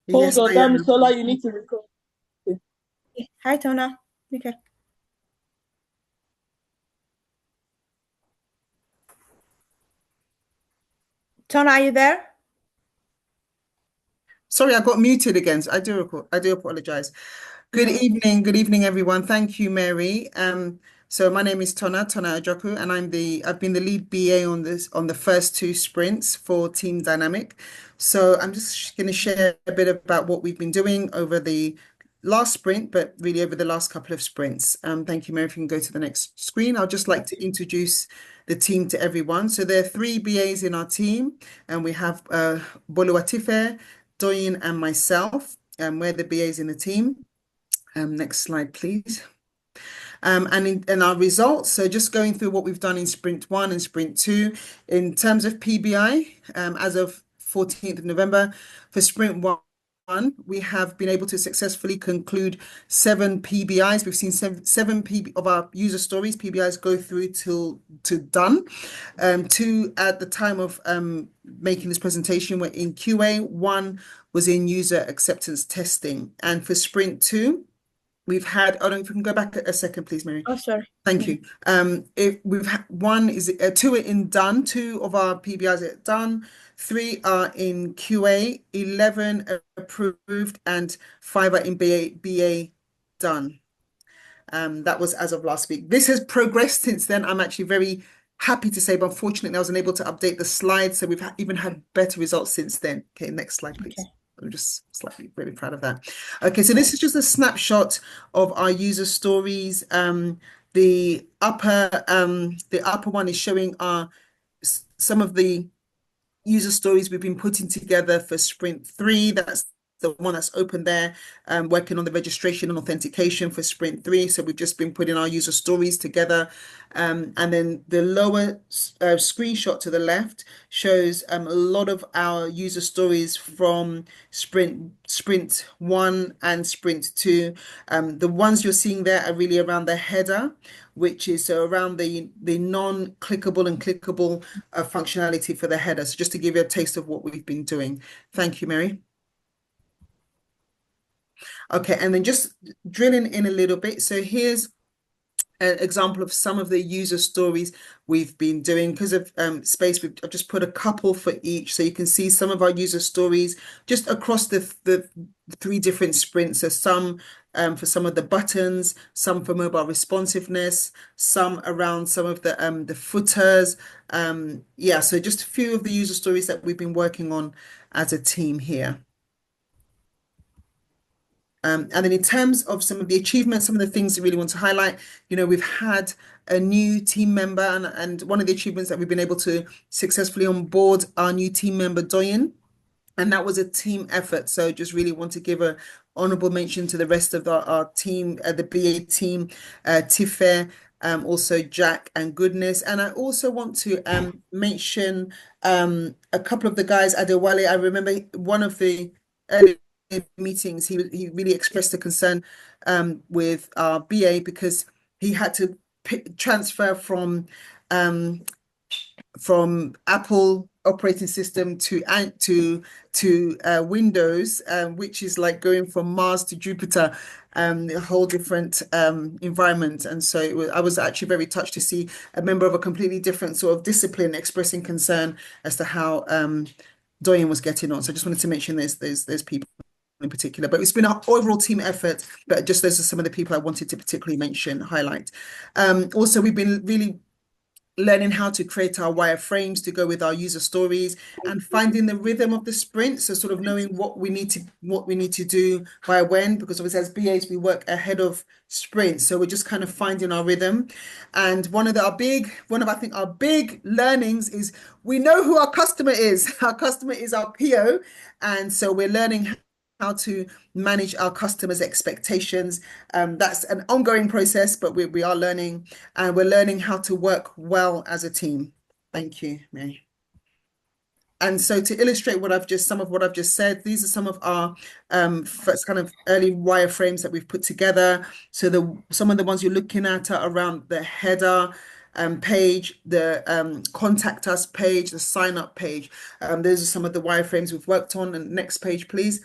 Hold Yes, on, I am. Damisola, you need to record. Hi, Tona. Okay. Tona, are you there? Sorry, I got muted again. So I do apologize. Good evening, everyone. Thank you, Mary. So my name is Tona Ajoku, and I've been the lead BA on the first two sprints for Team Dynamic. So I'm just going to share a bit about what we've been doing over the last sprint, but really over the last couple of sprints. Thank you, Mary. If you can go to the next screen, I'd just like to introduce the team to everyone. So there are three BAs in our team, and we have Boluwatife, Doyin, and myself. We're the BAs in the team. Next slide, please. And in our results, so just going through what we've done in sprint one and sprint two, in terms of PBI, as of 14th of November, for sprint one, we have been able to successfully conclude 7 PBIs. We've seen seven of our user stories, PBIs, go through to done. Two at the time of making this presentation were in QA, one was in user acceptance testing. And for sprint two, we've had, I don't know if we can go back a second, please, Mary. Oh, sorry. Thank you. If we've had two are in done, two of our PBIs are done, 3 are in QA, 11 are approved, and 5 are in BA done. That was as of last week. This has progressed since then. I'm actually very happy to say, but unfortunately, I wasn't able to update the slides, so we've even had better results since then. Okay, next slide, please. Okay. I'm just slightly really proud of that. Okay, so this is just a snapshot of our user stories. The upper one is showing some of the user stories we've been putting together for sprint 3. That's the one that's open there, working on the registration and authentication for sprint 3. So we've just been putting our user stories together. And then the lower screenshot to the left shows a lot of our user stories from sprint 1 and sprint 2. The ones you're seeing there are really around the header, which is around the non-clickable and clickable functionality for the header. So just to give you a taste of what we've been doing. Thank you, Mary. Okay, and then just drilling in a little bit. So here's an example of some of the user stories we've been doing. Because of space, I've just put a couple for each, so you can see some of our user stories just across the 3 different sprints. So some for some of the buttons, some for mobile responsiveness, some around some of the footers. Yeah, so just a few of the user stories that we've been working on as a team here. And then in terms of some of the achievements, some of the things I really want to highlight, we've had a new team member, and one of the achievements that we've been able to successfully onboard our new team member, Doyin, and that was a team effort. So just really want to give a honorable mention to the rest of our team, the BA team, Tife, also Jack and Goodness. And I also want to mention a couple of the guys, Adewale. I remember one of the early meetings, he really expressed a concern with our BA because he had to transfer from Apple operating system to Windows, which is like going from Mars to Jupiter, a whole different environment. And so I was actually very touched to see a member of a completely different sort of discipline expressing concern as to how Doyen was getting on. So I just wanted to mention there's people in particular, but it's been an overall team effort. But just those are some of the people I wanted to particularly highlight. Also, we've been really learning how to create our wireframes to go with our user stories and finding the rhythm of the sprint. So sort of knowing what we need to do by when, because obviously as BAs, we work ahead of sprints. So we're just kind of finding our rhythm. And one of I think our big learnings is we know who our customer is. Our customer is our PO. And so we're learning how to manage our customers' expectations. That's an ongoing process, but we are learning, and we're learning how to work well as a team. Thank you, Mary. And so to illustrate some of what I've just said, these are some of our first kind of early wireframes that we've put together. So some of the ones you're looking at are around the header page, the contact us page, the sign up page. Those are some of the wireframes we've worked on. And next page, please.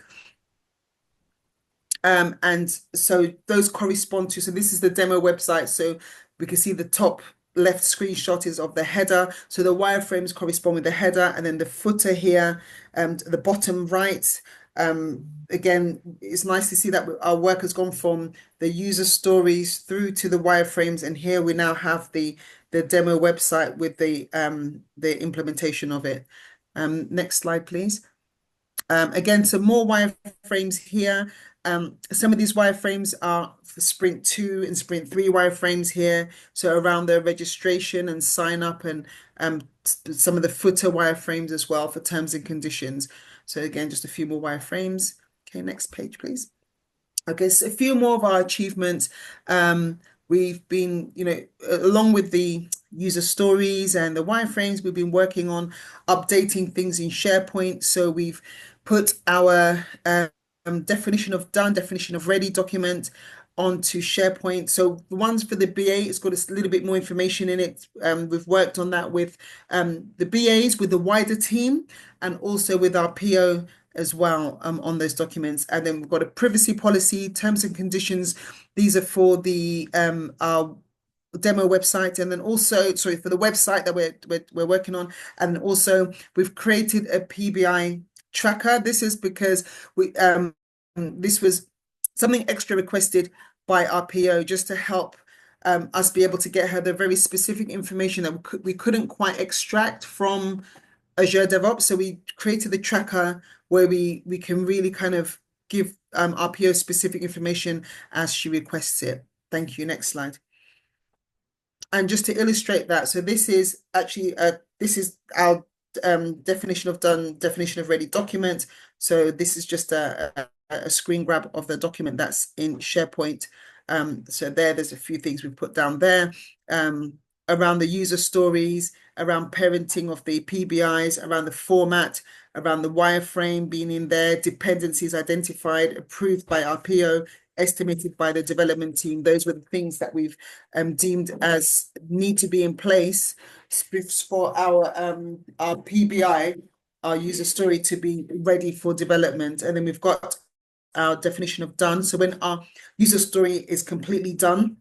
And so those correspond to, so this is the demo website. So we can see the top left screenshot is of the header. So the wireframes correspond with the header, and then the footer here, the bottom right. Again, it's nice to see that our work has gone from the user stories through to the wireframes, and here we now have the demo website with the implementation of it. Next slide, please. Again, some more wireframes here. Some of these wireframes are for Sprint 2 and Sprint 3 wireframes here. So around the registration and sign up, and some of the footer wireframes as well for terms and conditions. So again, just a few more wireframes. Okay, next page, please. Okay, so a few more of our achievements. We've been, along with the user stories and the wireframes, we've been working on updating things in SharePoint. So we've put our definition of done, definition of ready document onto SharePoint. So the ones for the BA, it's got a little bit more information in it. We've worked on that with the BAs, with the wider team, and also with our PO as well on those documents. And then we've got a privacy policy, terms and conditions. These are for the our demo website, and then also, sorry, for the website that we're working on. And also we've created a PBI tracker. This is because this was something extra requested by our PO, just to help us be able to get her the very specific information that we couldn't quite extract from Azure DevOps. So we created the tracker where we can really kind of give our PO specific information as she requests it. Thank you. Next slide. And just to illustrate that, so this is actually this is our definition of done, definition of ready document. So this is just a screen grab of the document that's in SharePoint. So there's a few things we've put down there around the user stories, around parenting of the PBIs, around the format, around the wireframe being in there, dependencies identified, approved by our PO, estimated by the development team. Those were the things that we've deemed as need to be in place for our PBI, our user story, to be ready for development. And then we've got our definition of done. So when our user story is completely done,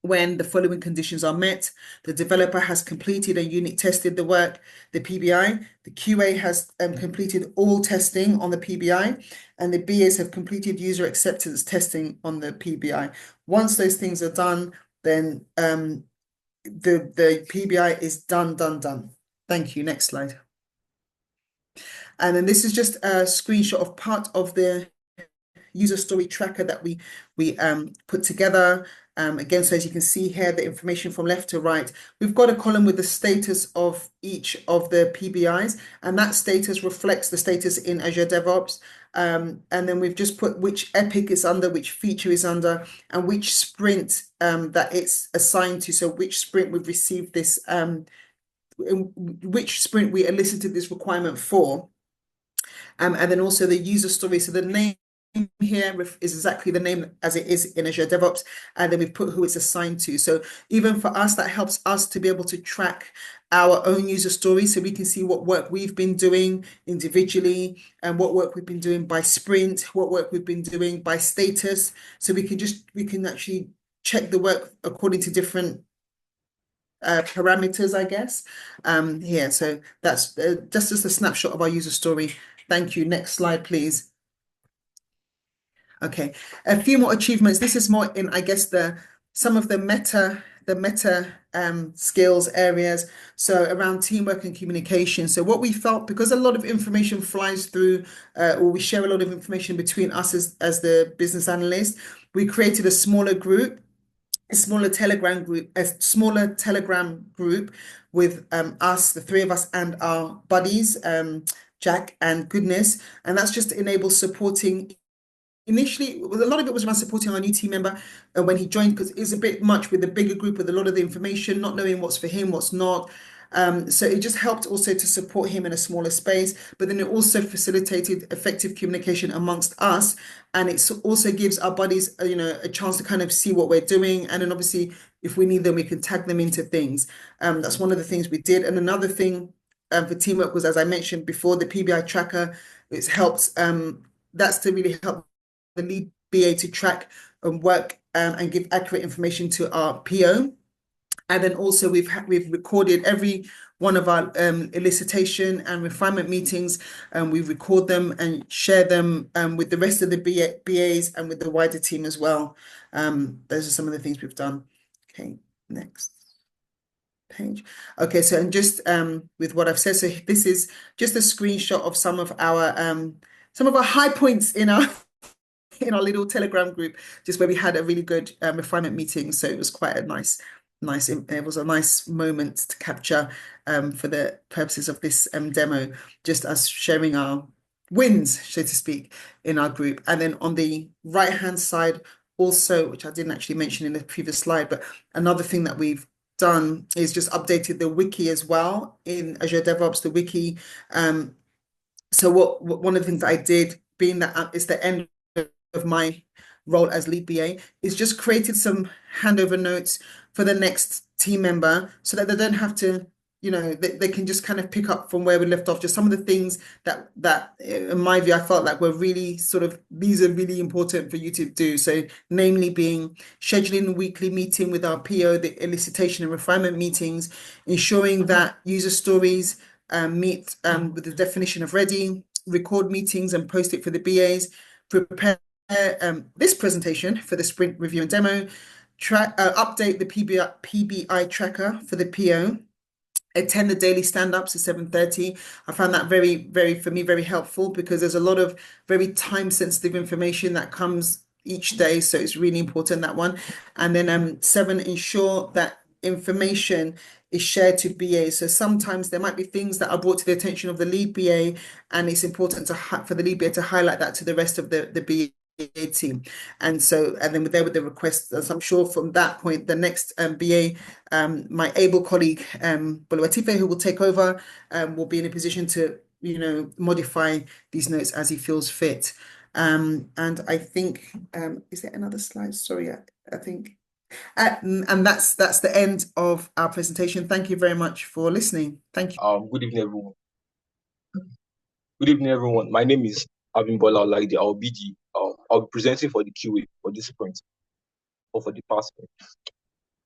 when the following conditions are met: the developer has completed and unit tested the work, the PBI, the QA has completed all testing on the PBI, and the BAs have completed user acceptance testing on the PBI. Once those things are done, then the PBI is done. Thank you. Next slide. And then this is just a screenshot of part of the user story tracker that we put together. Again, so as you can see here, the information from left to right, we've got a column with the status of each of the PBIs, and that status reflects the status in Azure DevOps. And then we've just put which epic is under, which feature is under, and which sprint that it's assigned to. So which sprint we've received this, which sprint we elicited this requirement for. And then also the user story. So the name here is exactly the name as it is in Azure DevOps, and then we've put who it's assigned to. So even for us, that helps us to be able to track our own user story, so we can see what work we've been doing individually, and what work we've been doing by sprint, what work we've been doing by status. So we can actually check the work according to different parameters, I guess. Here, so that's just as a snapshot of our user story. Thank you. Next slide, please. Okay, a few more achievements. This is more in, I guess, some of the meta skills areas. So around teamwork and communication. So what we felt, because a lot of information flies through, or we share a lot of information between us as the business analyst, we created a smaller group, a smaller Telegram group with us, the three of us, and our buddies, Jack and Goodness, and that's just to enable supporting. Initially, a lot of it was around supporting our new team member when he joined, because it's a bit much with the bigger group with a lot of the information, not knowing what's for him, what's not. So it just helped also to support him in a smaller space, but then it also facilitated effective communication amongst us, and it also gives our buddies, a chance to kind of see what we're doing, and then obviously if we need them, we can tag them into things. That's one of the things we did, and another thing for teamwork was, as I mentioned before, the PBI tracker. It's helped. That's to really help the lead BA to track and work and give accurate information to our PO. And then also we've recorded every one of our elicitation and refinement meetings, and we record them and share them with the rest of the BAs and with the wider team as well. Those are some of the things we've done. Okay, next page. Okay, so and just with what I've said, so this is just a screenshot of some of our high points in our little Telegram group, just where we had a really good refinement meeting. So it was quite a nice. It was a nice moment to capture for the purposes of this demo, just us sharing our wins, so to speak, in our group. And then on the right-hand side, also, which I didn't actually mention in the previous slide, but another thing that we've done is just updated the wiki as well in Azure DevOps, the wiki. So one of the things that I did, being that it's the end of my role as lead BA, is just created some handover notes for the next team member so that they don't have to, they can just kind of pick up from where we left off. Just some of the things that in my view, I felt like were really these are really important for you to do. So namely being scheduling a weekly meeting with our PO, the elicitation and refinement meetings, ensuring that user stories meet with the definition of ready, record meetings and post it for the BAs, prepare this presentation for the sprint review and demo, update the PBI tracker for the PO, attend the daily stand-ups at 7:30. I found that for me, very helpful because there's a lot of very time-sensitive information that comes each day. So it's really important, that one. And then 7, ensure that information is shared to BA. So sometimes there might be things that are brought to the attention of the lead BA, and it's important for the lead BA to highlight that to the rest of the BA team. And then with the request, as I'm sure from that point, the next BA, my able colleague, Boluwatife, who will take over, will be in a position to, modify these notes as he feels fit. And I think, is there another slide? Sorry, I think. And that's the end of our presentation. Thank you very much for listening. Thank you. Good evening, everyone. Good evening, everyone. My name is Abimbola Olaide. I'll be presenting for the QA for this sprint or for the past sprint.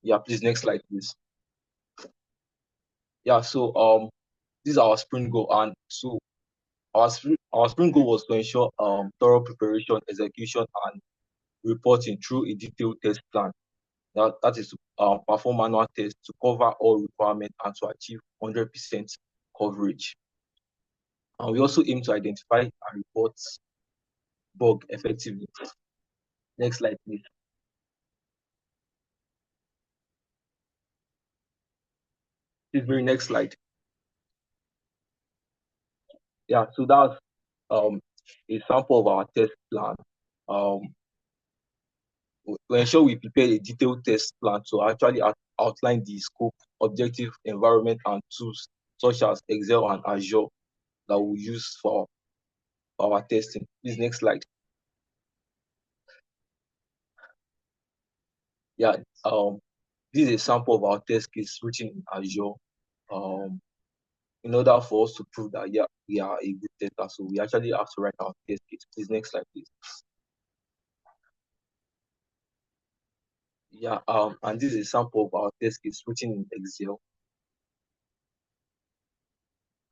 Yeah, please, next slide, please. Yeah, so this is our sprint goal, and so our sprint goal was to ensure thorough preparation, execution, and reporting through a detailed test plan. That is to perform manual tests to cover all requirements and to achieve 100% coverage. And we also aim to identify and report bug effectively. Next slide, please. Please, very next slide. Yeah, so that's a sample of our test plan. To ensure we prepare a detailed test plan to actually outline the scope, objective, environment, and tools such as Excel and Azure that we use for our testing. Please, next slide. Yeah, this is a sample of our test case written in Azure. In order for us to prove that we are a good tester, so we actually have to write our test case. Please, next slide, please. Yeah, and this is a sample of our test case written in Excel.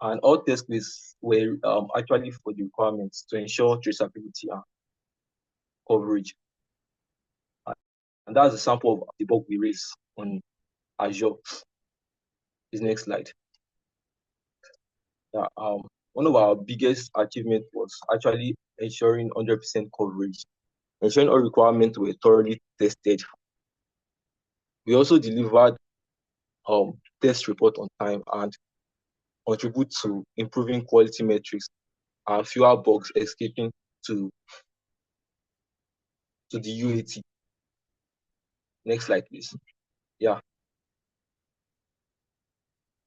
And all test cases were actually for the requirements to ensure traceability and coverage. And that's a sample of the bug we raised on Azure. This next slide. Yeah, one of our biggest achievements was actually ensuring 100% coverage, ensuring all requirements were thoroughly tested. We also delivered test report on time and contribute to improving quality metrics and fewer bugs escaping to the UAT. Next slide, please. Yeah.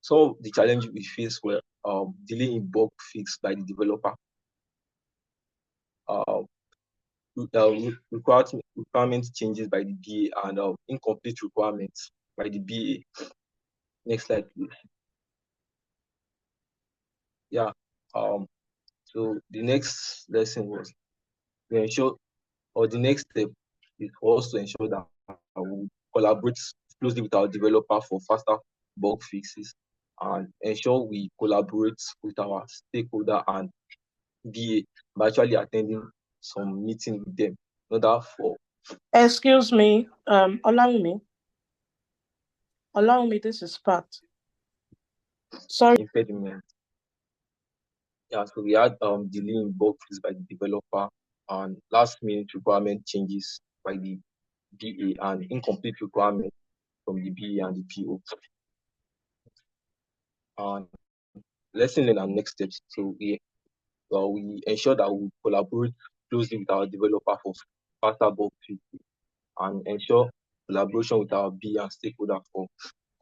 Some of the challenges we faced were delay in bug fix by the developer, requirement changes by the BA, and incomplete requirements by the BA. Next slide, please. Yeah. So the next lesson was to ensure or the next step is for us to ensure that we collaborate closely with our developer for faster bug fixes and ensure we collaborate with our stakeholder and BA by actually attending some meeting with them in order for Excuse me, Olawumi, this is Pat. Sorry. impediment. Yeah, so we had delay in bug fix by the developer and last minute requirement changes by the BA and incomplete requirement from the BA and the PO. And lesson learned and next steps. So we ensure that we collaborate closely with our developer for faster bug fixes and ensure collaboration with our BA and stakeholder for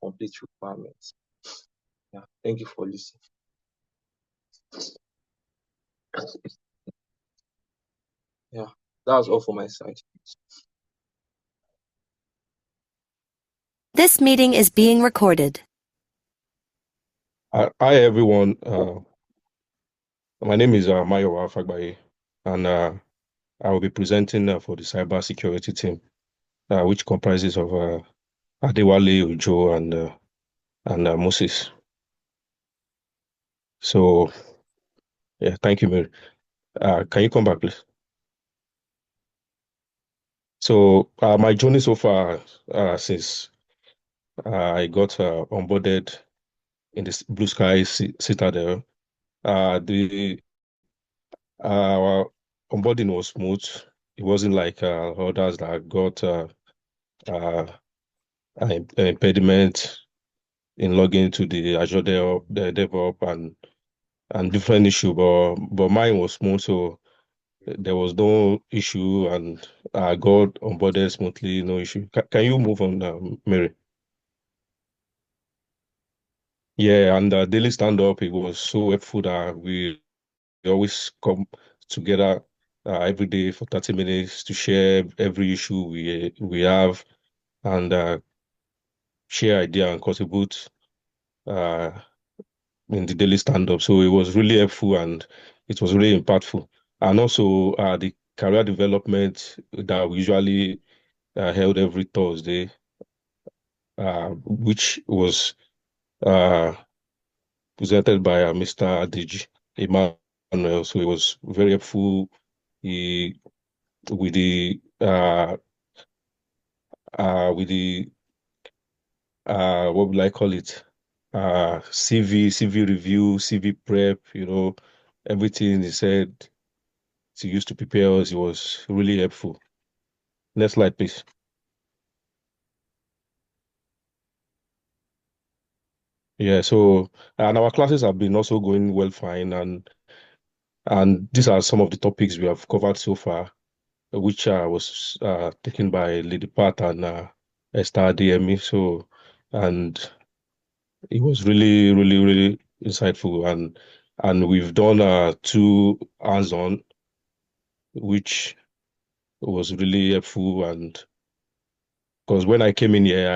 complete requirements. Yeah, thank you for listening. Yeah, that's all for my side. This meeting is being recorded. Hi everyone. My name is 𝐖𝐈𝐓𝐇 𝐂𝐓, and I will be presenting for the cyber security team, which comprises of Adewale, Ujo, and Moses. So, yeah, thank you, Mary. Can you come back, please? So, my journey so far since I got onboarded in this BlueSky Citadel, the onboarding was smooth. It wasn't like others that got an impediment in logging to the Azure DevOps and different issue, but mine was smooth, so there was no issue, and I got onboarded smoothly, no issue. Can you move on, Mary? Yeah, and the daily stand-up, it was so helpful that we always come together every day for 30 minutes to share every issue we have and share idea and contribute in the daily stand-up. So it was really helpful and it was really impactful. And also the career development that we usually held every Thursday, which was presented by Mr. Adiji Emmanuel. So it was very helpful. With the what would I call it? CV review, CV prep, everything he said to use to prepare us. It was really helpful. Next slide, please. Yeah, so and our classes have been also going well fine, and these are some of the topics we have covered so far, which was taken by Lady Pat and Esther DME. So, and it was really, really, really insightful, and we've done 2 hands-on, which was really helpful. And because when I came in here,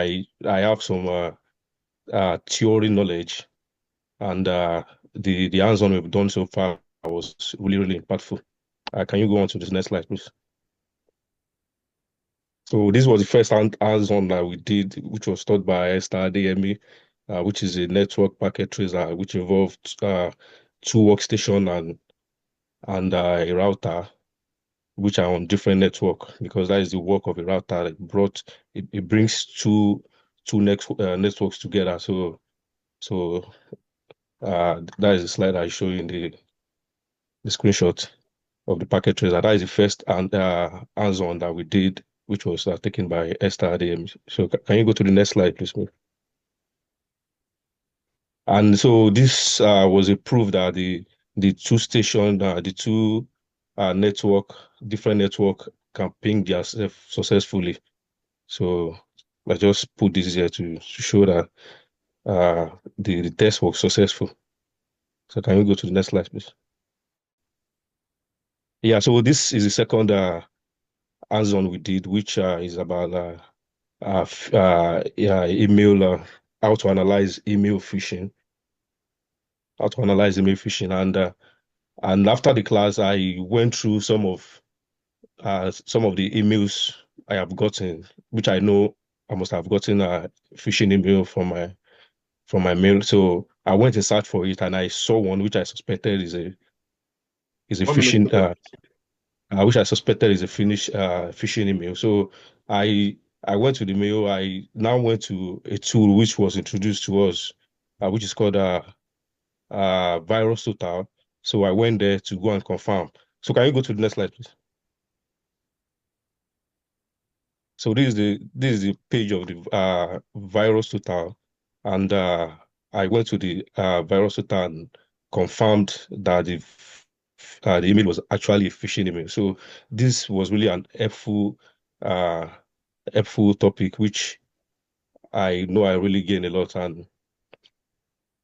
I have some theory knowledge, and the hands-on we've done so far was really, really impactful. Can you go on to this next slide, please? So this was the first hands-on that we did, which was taught by Esther DME, which is a network packet tracer, which involved 2 workstations and a router, which are on different network, because that is the work of a router. It brings two networks together. So that is the slide I show you in the screenshot of the packet tracer. That is the first hands-on that we did, which was taken by Esther DME. So can you go to the next slide, please, ma'am? And so this was a proof that the 2 station, the 2 different network can ping themselves successfully. So I just put this here to show that the test was successful. So can you go to the next slide, please? Yeah, so this is the second hands-on we did, which is about email, how to analyze email phishing. And after the class, I went through some of some of the emails I have gotten, which I know I must have gotten a phishing email from my mail. So I went and searched for it, and I saw one which I suspected is a 1 minute. phishing which I suspected is a phishing email. So I went to the mail. I now went to a tool which was introduced to us, which is called Virus Total. So I went there to go and confirm. So can you go to the next slide, please? So this is the page of the Virus Total, and I went to the Virus Total and confirmed that the email was actually a phishing email. So this was really an helpful topic, which I know I really gained a lot, and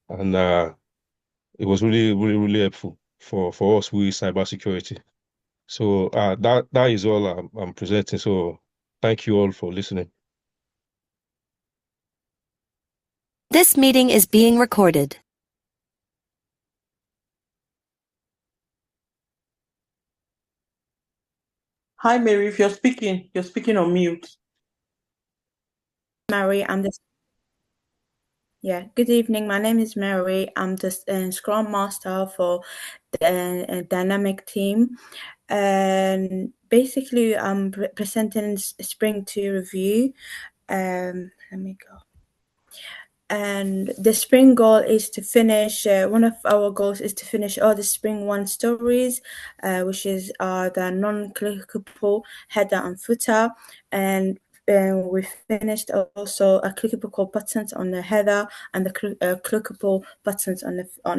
it was really helpful for us with cybersecurity. So that is all I'm presenting. So thank you all for listening. This meeting is being recorded. Hi, Mary. If you're speaking on mute. Mary, good evening. My name is Mary. I'm the Scrum Master for the dynamic team. And basically, I'm presenting Spring 2 review. Let me go. And the spring goal is to finish, one of our goals is to finish all the spring 1 stories, which is the non-clickable header and footer. And we finished also a clickable buttons on the header and the clickable buttons on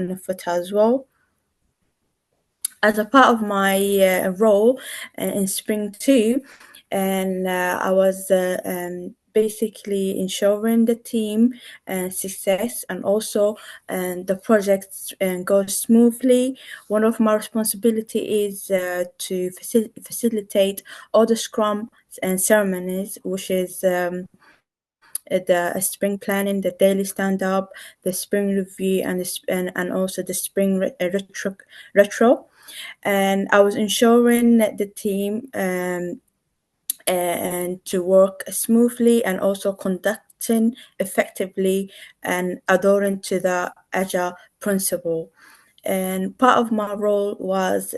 the footer as well. As a part of my role in Spring 2, and I was basically ensuring the team success and also the project goes smoothly. One of my responsibility is to facilitate all the Scrum and ceremonies, which is the spring planning, the daily stand-up, the spring review, and also the spring retro. And I was ensuring that the team and to work smoothly and also conducting effectively and adhering to the Agile principle. And part of my role was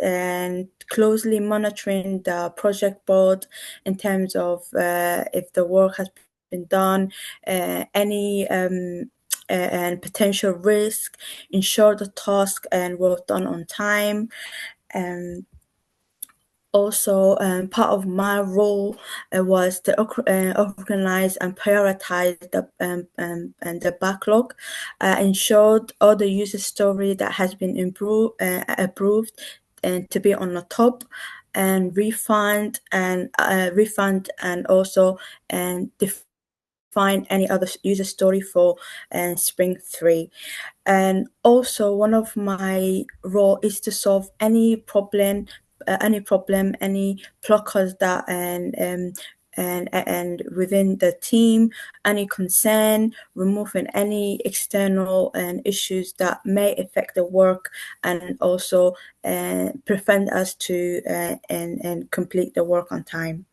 closely monitoring the project board in terms of if the work has been done, any and potential risk, ensure the task and work done on time. Also, part of my role was to organize and prioritize the backlog, ensured all the user story that has been approved and to be on the top, and refund and also define any other user story for Spring 3. And also, one of my role is to solve any problem, any blockers that and within the team, any concern, removing any external issues that may affect the work, and also prevent us to and complete the work on time.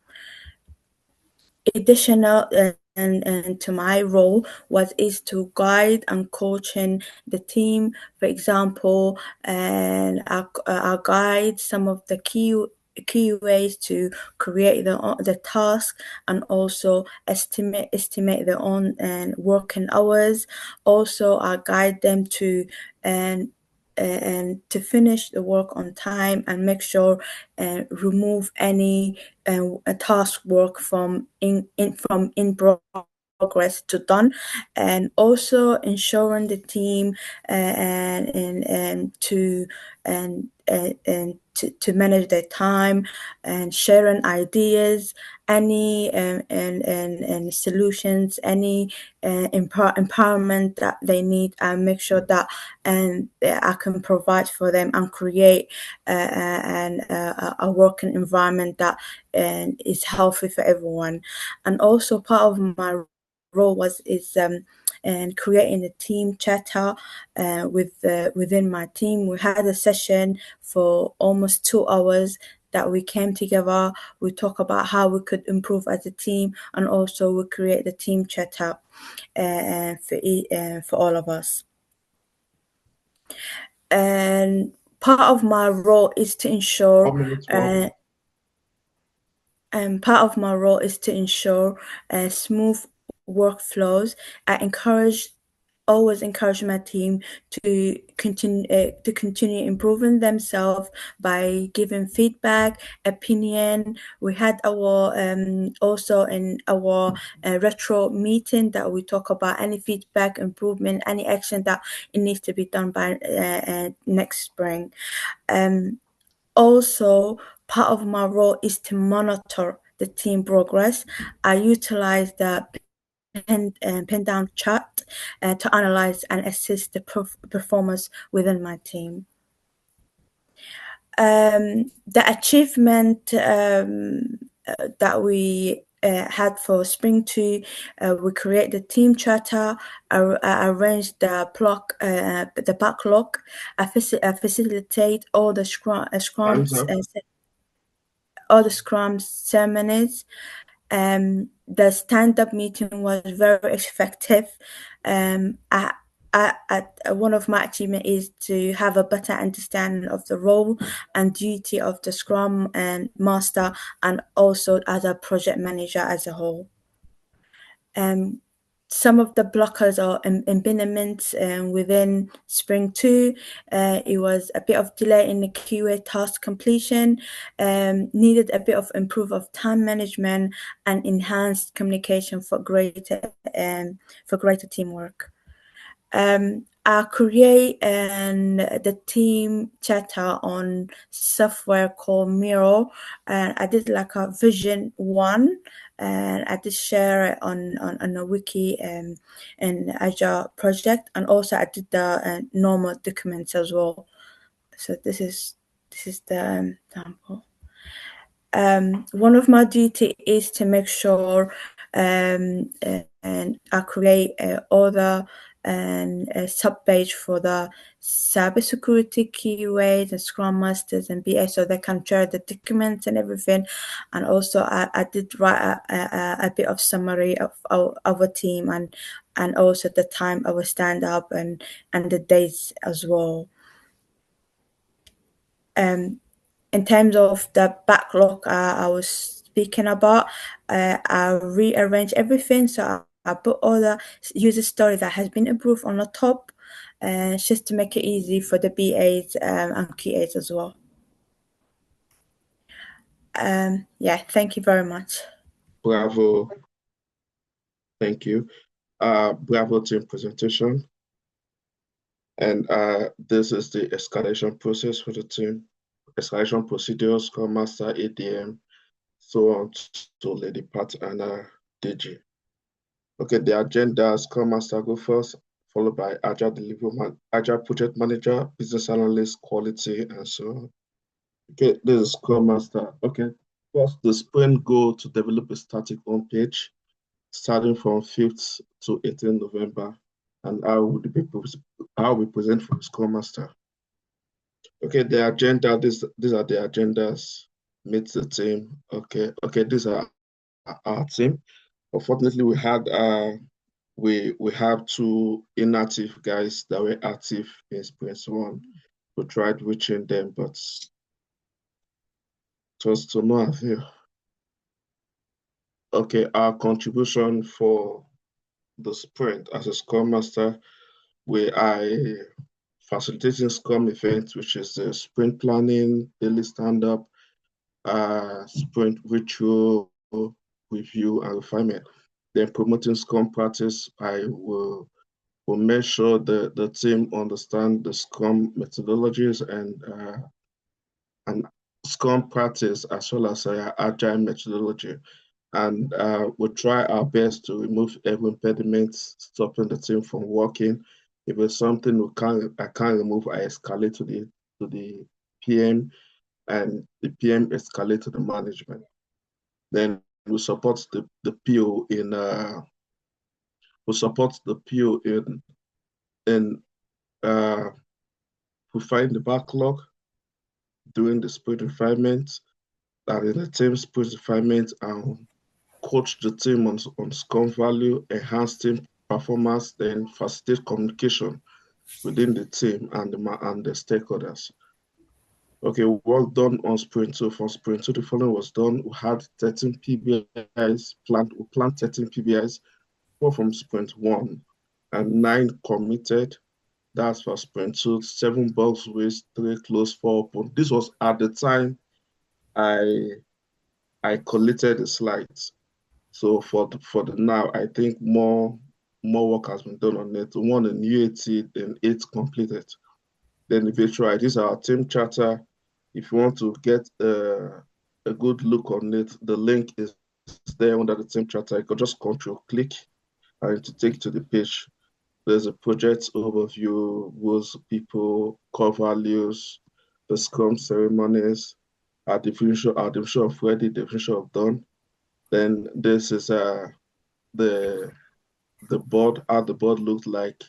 Additional and to my role is to guide and coaching the team. For example, and I'll guide some of the key ways to create the task and also estimate their own working hours. Also, I guide them to to finish the work on time and make sure remove any task work from in progress to done, and also ensuring the team to manage their time and sharing ideas, any and solutions, any empowerment that they need, and make sure that I can provide for them and create a working environment that is healthy for everyone. And also part of my role is creating a team chatter within my team. We had a session for almost 2 hours that we came together. We talk about how we could improve as a team, and also we create the team chat up for all of us. And part of my role is to ensure smooth workflows. I always encourage my team to continue improving themselves by giving feedback, opinion. We had our also in our retro meeting that we talk about any feedback, improvement, any action that it needs to be done by next spring. Also, part of my role is to monitor the team progress. I utilize the pen down chart to analyze and assess the performance within my team. The achievement that we had for Spring 2, we create the team charter, arrange the backlog, facilitate all the scrum ceremonies. The stand-up meeting was very effective. One of my achievements is to have a better understanding of the role and duty of the Scrum and Master, and also as a project manager as a whole. Some of the blockers or impediments within Spring 2, it was a bit of delay in the QA task completion, needed a bit of improve of time management and enhanced communication for greater teamwork. I create the team chatter on software called Miro, and I did like a version 1, and I did share it on a wiki and Agile project, and also I did the normal documents as well. So this is the example. One of my duty is to make sure and I create other and a sub-page for the cybersecurity QAs and Scrum Masters and BA, so they can share the documents and everything. And also I did write a bit of summary of our team and also the time I will stand up and the dates as well. In terms of the backlog I was speaking about, I rearranged everything. So I put all the user story that has been improved on the top, just to make it easy for the BAs and QAs as well. Yeah, thank you very much. Bravo. Thank you. Bravo team presentation. And this is the escalation process for the team. Escalation procedures, Scrum Master, ADM, so on to Lady Pat and DG. Okay, the agenda, Scrum Master go first, followed by Agile Delivery Agile Project Manager, Business Analyst, Quality, and so on. Okay, this is Scrum Master. Okay, first the sprint goal to develop a static homepage starting from 5th to 18th November, and how we present for the Scrum Master. Okay, the agenda, these are the agendas, meet the team. Okay, these are our team. Unfortunately, we had we have 2 inactive guys that were active in Sprint 1. We tried reaching them, but it was to no avail. Okay, our contribution for the sprint as a Scrum Master, we are facilitating Scrum events, which is the sprint planning, daily stand-up, sprint ritual, review, and refinement. Then promoting Scrum practice, I will make sure the team understand the Scrum methodologies and Scrum practice, as well as Agile methodology. And we'll try our best to remove every impediment stopping the team from working. If it's something I can't remove, I escalate to the PM, and the PM escalate to the management. Then we support the PO in refining the backlog, doing the sprint refinement, and in the team sprint refinement and coach the team on Scrum value, enhance team performance, then facilitate communication within the team and the stakeholders. Okay, work done on sprint 2. For sprint 2, the following was done. We had 13 PBIs planned. We planned 13 PBIs, 4 from sprint 1, and 9 committed. That's for sprint 2. 7 bugs raised, 3 closed, 4 open. This was at the time I collated the slides. So for the now, I think more work has been done on it. 1 in UAT, then 8 completed. Then the virtual, this is our team charter. If you want to get a good look on it, the link is there under the team charter. You can just Control-click and to take to the page. There's a project overview, roles, people, core values, the Scrum ceremonies, our definition of ready, definition of done. Then this is the board, how the board looked like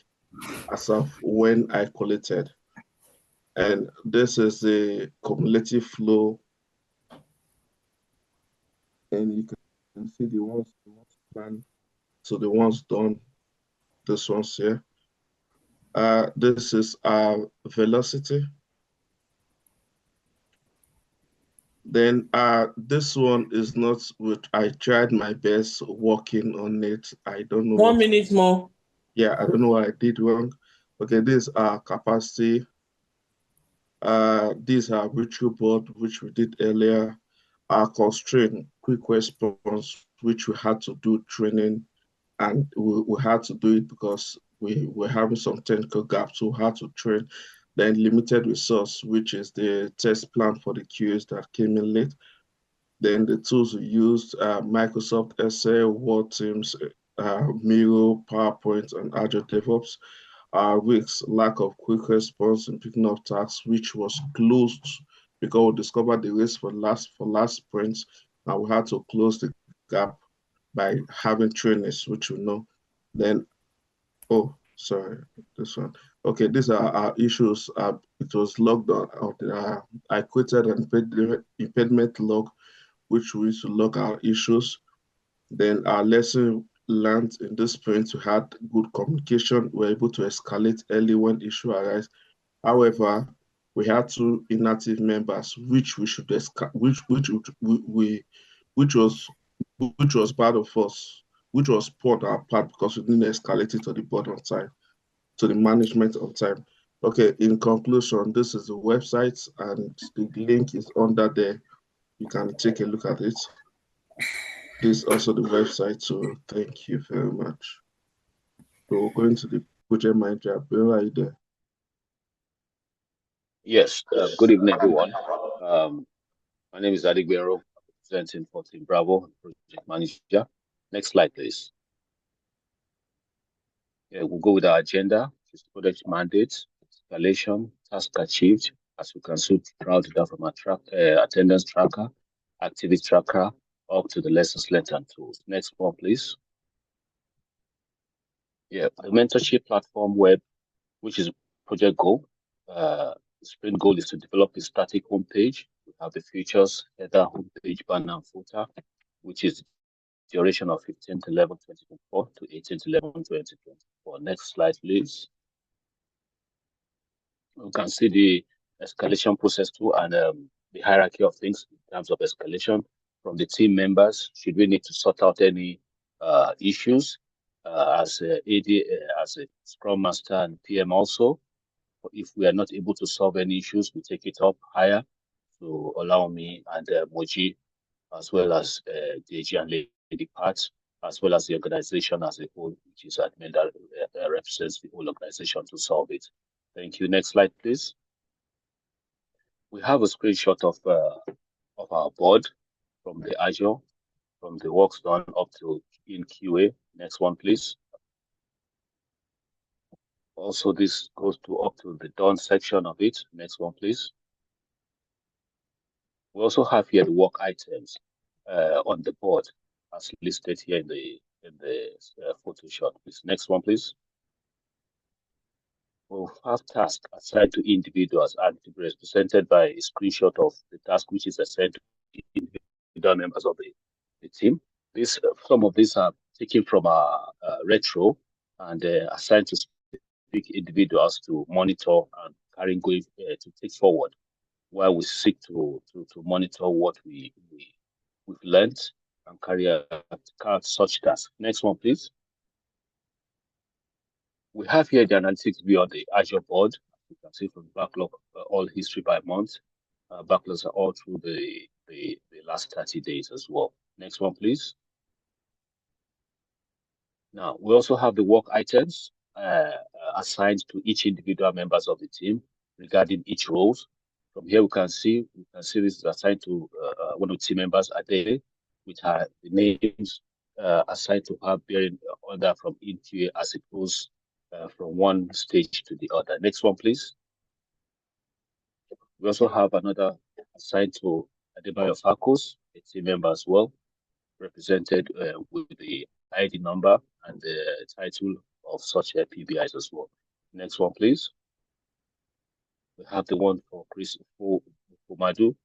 as of when I collated. And this is the cumulative flow. And you can see the ones planned. So the ones done, this one's here. This is our velocity. Then this one is not what I tried my best working on it. I don't know. 1 minute more. Yeah, I don't know what I did wrong. Okay, this is our capacity. These are virtual board, which we did earlier. Our constraint, quick response, which we had to do training, and we had to do it because we were having some technical gaps, so we had to train. Then limited resource, which is the test plan for the QAs that came in late. Then the tools we used, Microsoft Excel, Word, Teams, Miro, PowerPoint, and Agile DevOps. Weeks lack of quick response in picking up tasks, which was closed because we discovered the risk for last sprints, and we had to close the gap by having trainings, which we know. Then, oh, sorry, this one. Okay, these are our issues. It was logged on. I created an impediment log, which we used to log our issues. Then our lesson learned in this sprint, we had good communication. We were able to escalate early when issue arise. However, we had 2 inactive members, which we should which was bad of us, which was poor on our part because we didn't escalate it to the board on time, to the management on time. Okay, in conclusion, this is the website and the link is under there. You can take a look at it. This is also the website, so thank you very much. So we're going to the project manager. Bill, are you there? Yes, good evening, everyone. My name is 𝐂𝐎𝐍𝐍𝐄𝐂𝐓, representing for Team Bravo, project manager. Next slide, please. Yeah, we'll go with our agenda, which is project mandate, escalation, task achieved, as you can see throughout it from our attendance tracker, activity tracker, up to the lessons learned and tools. Next one, please. Yeah, the mentorship platform web, which is project goal. The sprint goal is to develop a static homepage. We have the features, header, homepage, banner, and footer, which is duration of 15/11/2024 to 18/11/2024. Next slide, please. You can see the escalation process too, and the hierarchy of things in terms of escalation from the team members. Should we need to sort out any issues as a AD, as a Scrum Master and PM also? If we are not able to solve any issues, we take it up higher to allow me and Moji, as well as DG and Lady Parts, as well as the organization as a whole, which is admin that represents the whole organization to solve it. Thank you. Next slide, please. We have a screenshot of our board from the Azure, from the works done up to in QA. Next one, please. Also, this goes to up to the done section of it. Next one, please. We also have here the work items on the board, as listed here in the photo shot. Please. Next one, please. We'll have tasks assigned to individuals and to be represented by a screenshot of the task which is assigned to individual members of the team. Some of these are taken from our retro and assigned to specific individuals to monitor and carry going to take forward, while we seek to monitor what we've learned and carry out such tasks. Next one, please. We have here the analytics view on the Azure board. You can see from backlog, all history by month. Backlogs are all through the last 30 days as well. Next one, please. Now, we also have the work items assigned to each individual members of the team regarding each roles. From here, we can see this is assigned to one of the team members a day, which are the names assigned to her bearing order from EQA as it goes from one stage to the other. Next one, please. We also have another assigned to Adebayo Fakos, a team member as well, represented with the ID number and the title of such PBIs as well. Next one, please. We have the one for Chris Fumadu,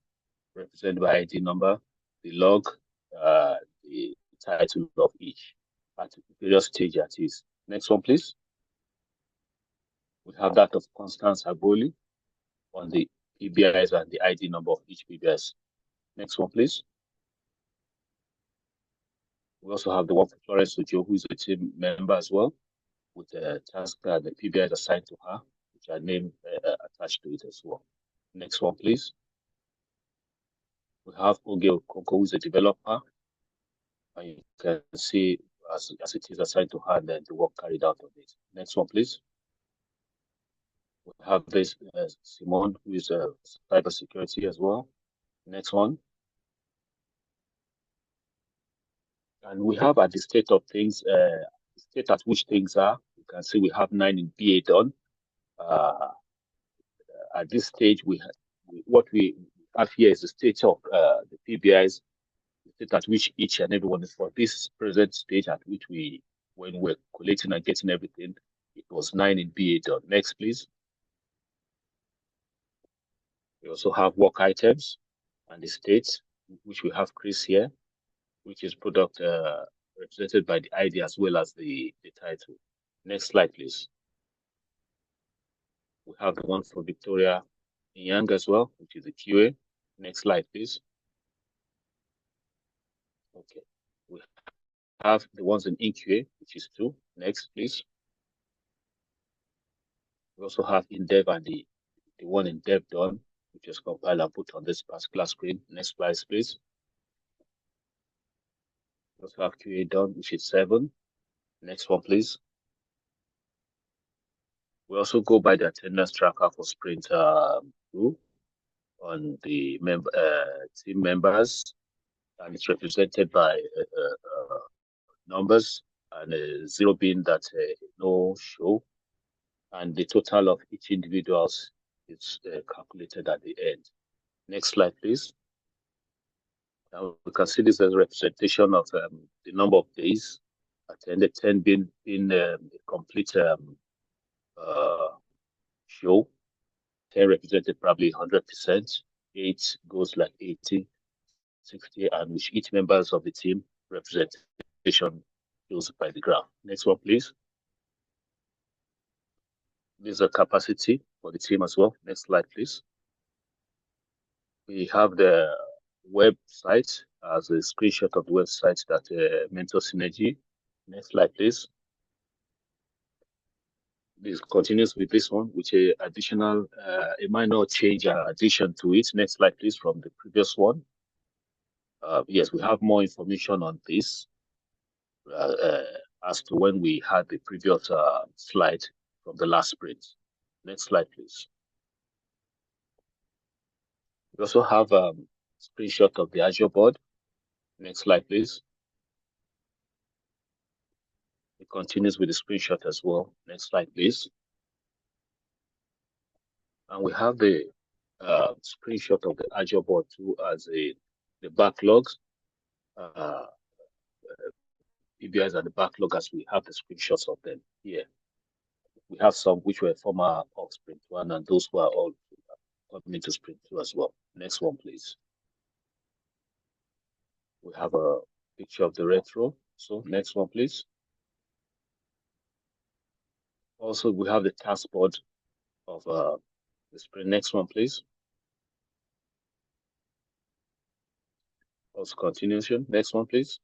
represented by ID number, the log, the title of each at various stage at is. Next one, please. We have that of Constance Agoli on the PBIs and the ID number of each PBIs. Next one, please. We also have the one for Florence Ojo, who is a team member as well, with a task and the PBIs assigned to her, which are named attached to it as well. Next one, please. We have Oge Okonko, who is a developer, and you can see as it is assigned to her and then the work carried out on it. Next one, please. We have this Simone, who is a cybersecurity as well. Next one. And we have at the state of things, the state at which things are. You can see we have 9 in BA done. At this stage, what we have here is the state of the PBIs, the state at which each and every one is for this present stage at which when we're collating and getting everything, it was 9 in BA done. Next, please. We also have work items and the states, which we have Chris here, which is product represented by the ID as well as the title. Next slide, please. We have the one for Victoria Young as well, which is the QA. Next slide, please. Okay. We have the ones in EQA, which is 2. Next, please. We also have in dev and the one in dev done, which is compiled and put on this particular screen. Next slide, please. We also have QA done, which is 7. Next one, please. We also go by the attendance tracker for sprint 2 on the team members, and it's represented by numbers, and 0 being that no show, and the total of each individual is calculated at the end. Next slide, please. Now we can see this as a representation of the number of days attended, 10 being a complete show, 10 represented probably 100%, 8 goes like 80, 60, and which each members of the team representation shows by the graph. Next one, please. This is a capacity for the team as well. Next slide, please. We have the website as a screenshot of the website that Mentor Synergy. Next slide, please. This continues with this one, which is additional, a minor change addition to it. Next slide, please, from the previous one. Yes, we have more information on this as to when we had the previous slide from the last sprint. Next slide, please. We also have a screenshot of the Azure board. Next slide, please. It continues with the screenshot as well. Next slide, please. And we have the screenshot of the Azure board too as the backlogs. PBIs are the backlog as we have the screenshots of them here. We have some which were former of Sprint 1 and those who are all coming into Sprint 2 as well. Next one, please. We have a picture of the retro. So next one, please. Also, we have the task board of the sprint. Next one, please. Also continuation. Next one, please.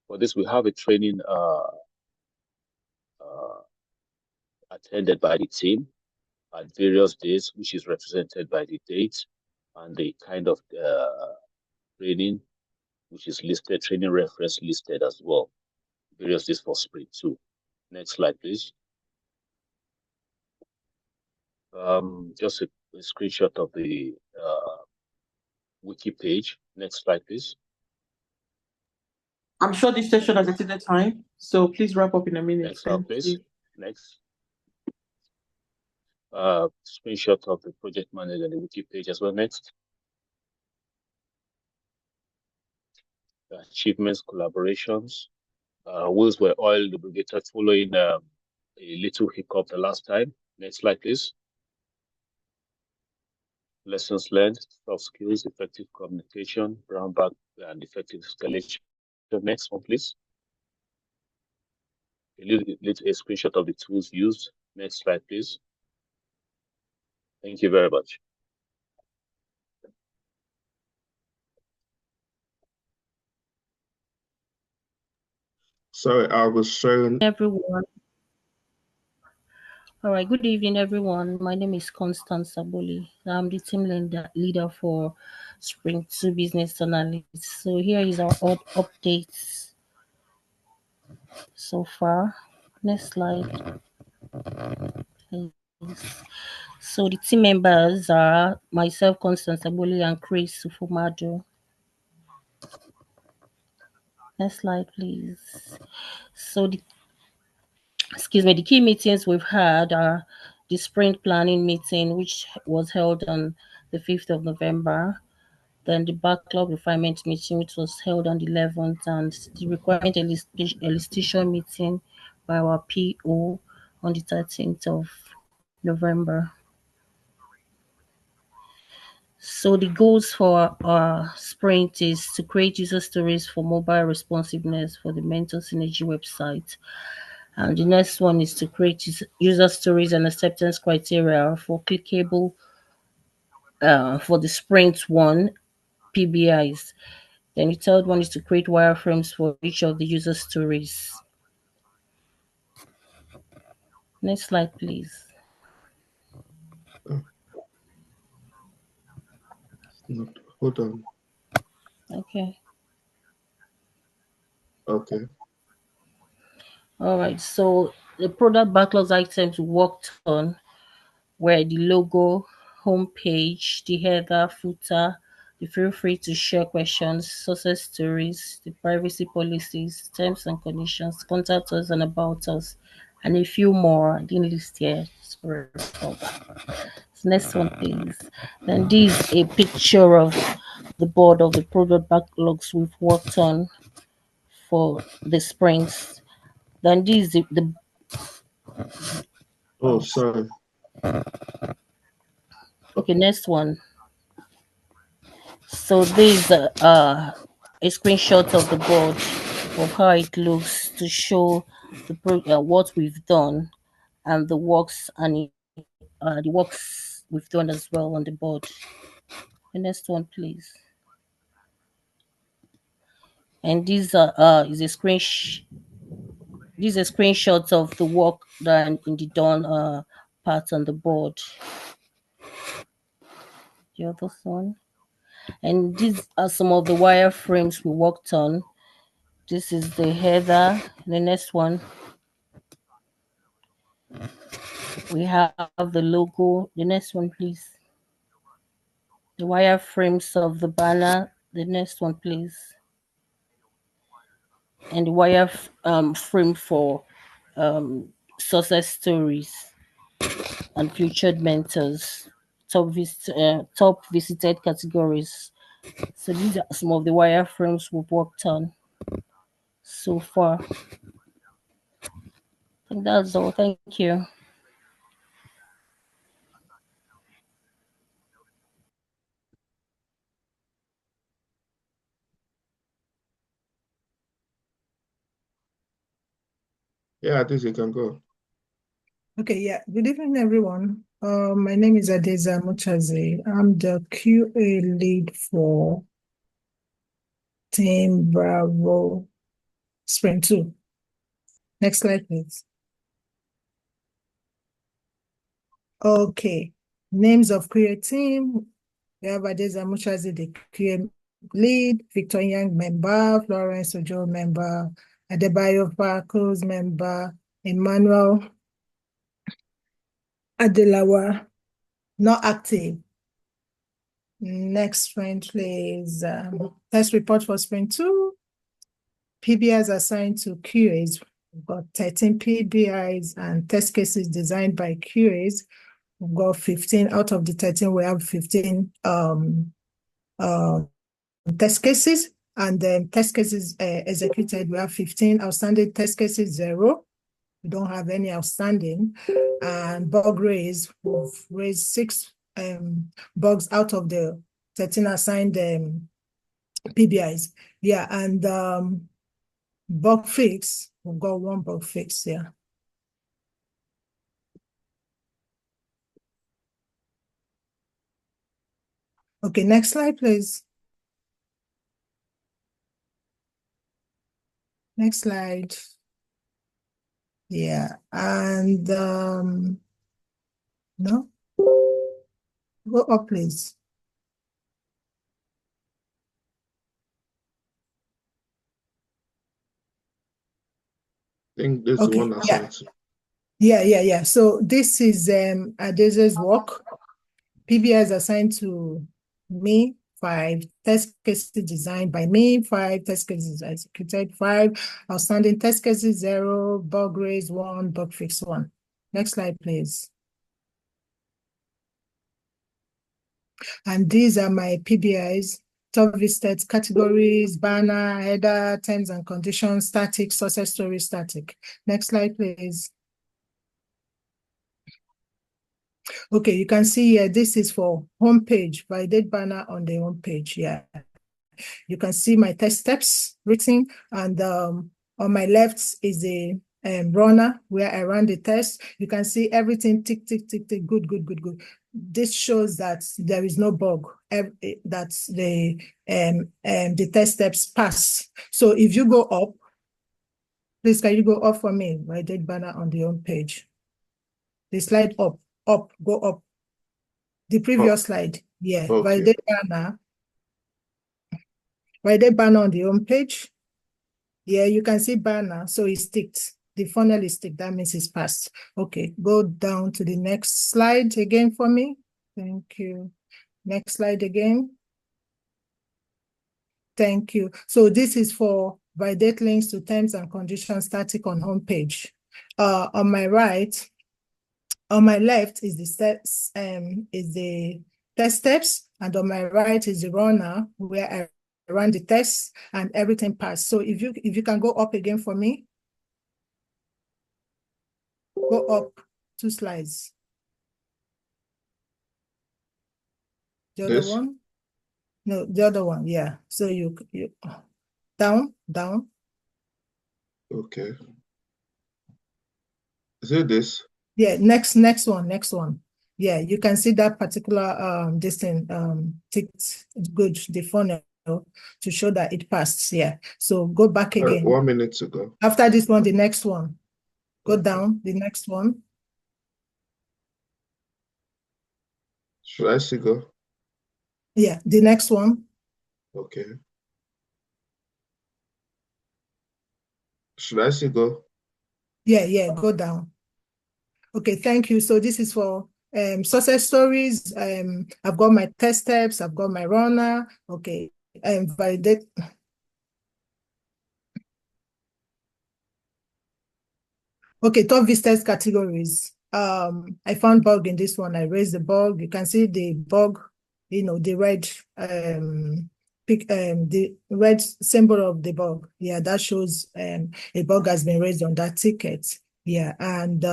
For this, we have a training attended by the team at various days, which is represented by the date and the kind of training, which is listed, training reference listed as well. Various days for sprint 2. Next slide, please. Just a screenshot of the wiki page. Next slide, please. I'm sure this session has exceeded time, so please wrap up in a minute. Next slide, please. Next. Screenshot of the project manager and the wiki page as well. Next. Achievements, collaborations. Wheels were oil lubricated following a little hiccup the last time. Next slide, please. Lessons learned, soft skills, effective communication, brown bag, and effective escalation. Next one, please. A screenshot of the tools used. Next slide, please. Thank you very much. Sorry, I was showing. Everyone. All right, good evening, everyone. My name is Constance Saboli. I'm the team leader for Spring 2 Business Analysts. So here is our updates so far. Next slide, please. So the team members are myself, Constance Saboli, and Chris Ufumadu. Next slide, please. So the key meetings we've had are the sprint planning meeting, which was held on the 5th of November. Then the backlog refinement meeting, which was held on the 11th, and the requirement elicitation meeting by our PO on the 13th of November. So the goals for our sprint is to create user stories for mobile responsiveness for the Mentor Synergy website. And the next one is to create user stories and acceptance criteria for clickable for the sprint 1 PBIs. Then the third one is to create wireframes for each of the user stories. Next slide, please. Hold on. Okay. Okay. All right. So the product backlogs items we worked on were the logo, homepage, the header, footer, the feel free to share questions, success stories, the privacy policies, terms and conditions, contact us and about us, and a few more. I didn't list here. Sorry about that. Next one, please. Then this is a picture of the board of the product backlogs we've worked on for the sprints. Then this is the Oh, sorry. okay, next one. So this is a screenshot of the board of how it looks to show the what we've done and the works we've done as well on the board. The next one, please. And these is a screenshot of the work done in the done part on the board. The other one. And these are some of the wireframes we worked on. This is the header. The next one, we have the logo. The next one, please. The wireframes of the banner. The next one, please. And the wire frame for success stories and featured mentors, top visited categories. So these are some of the wireframes we've worked on so far. I think that's all. Thank you. Yeah, this you can go. Okay, yeah. Good evening, everyone. My name is Adeza Muchazi. I'm the QA lead for Team Bravo Sprint 2. Next slide, please. Okay. Names of QA team. We have Adeza Muchazi, the QA lead, Victor Young, member, Florence Ojo, member, Adebayo Farkos, member, Emmanuel Adelawa, not active. Next sprint, please. Test report for sprint 2. PBIs assigned to QAs. We've got 13 PBIs and test cases designed by QAs. We've got 15 out of the 13. We have 15 test cases, and then test cases executed. We have 15 outstanding test cases, 0. We don't have any outstanding. And bug raise, we've raised 6 bugs out of the 13 assigned PBIs. Yeah, and bug fix, we've got 1 bug fix here. Okay, next slide, please. Next slide. Yeah, and no, go up, please. I think this Okay, one assigned. Yeah. So this is Adeze's work. PBI is assigned to me, 5 test cases designed by me, 5 test cases executed, 5 outstanding test cases, 0 bug raise, 1 bug fix, 1. Next slide, please. And these are my PBIs: top visited categories, banner, header, terms and conditions, static, success story, static. Next slide, please. Okay, you can see here, this is for homepage, validate banner on the homepage. Yeah, you can see my test steps written, and on my left is the runner where I ran the test. You can see everything tick, tick, tick, tick, good. This shows that there is no bug, that the test steps pass. So if you go up, please, can you go up for me? Validate banner on the homepage. The slide up, go up. The previous slide, yeah, Okay. validate banner on the home page. Yeah, you can see banner, so it's ticked. The funnel is ticked, that means it's passed. Okay, go down to the next slide again for me. Thank you. Next slide again. Thank you. So this is for validate links to terms and conditions static on home page. On my right, on my left is the steps, is the test steps, and on my right is the runner where I run the tests and everything passed. So if you can go up again for me, go up 2 slides. The other one? No, the other one. Yeah. So you down. Okay. Is it this? Yeah, next one. Yeah, you can see that particular this thing ticked good, the funnel, to show that it passed. Yeah. So go back again. 1 minute to go. After this one, the next one. Go Okay. down, the next one. Should I see go? Yeah, the next one. Okay. Should I see go? Yeah, go down. Okay, thank you. So this is for success stories. I've got my test steps, I've got my runner. Okay, validate. Okay, top visitors categories. I found bug in this one. I raised the bug. You can see the bug, the red the red symbol of the bug. Yeah, that shows a bug has been raised on that ticket. Yeah, and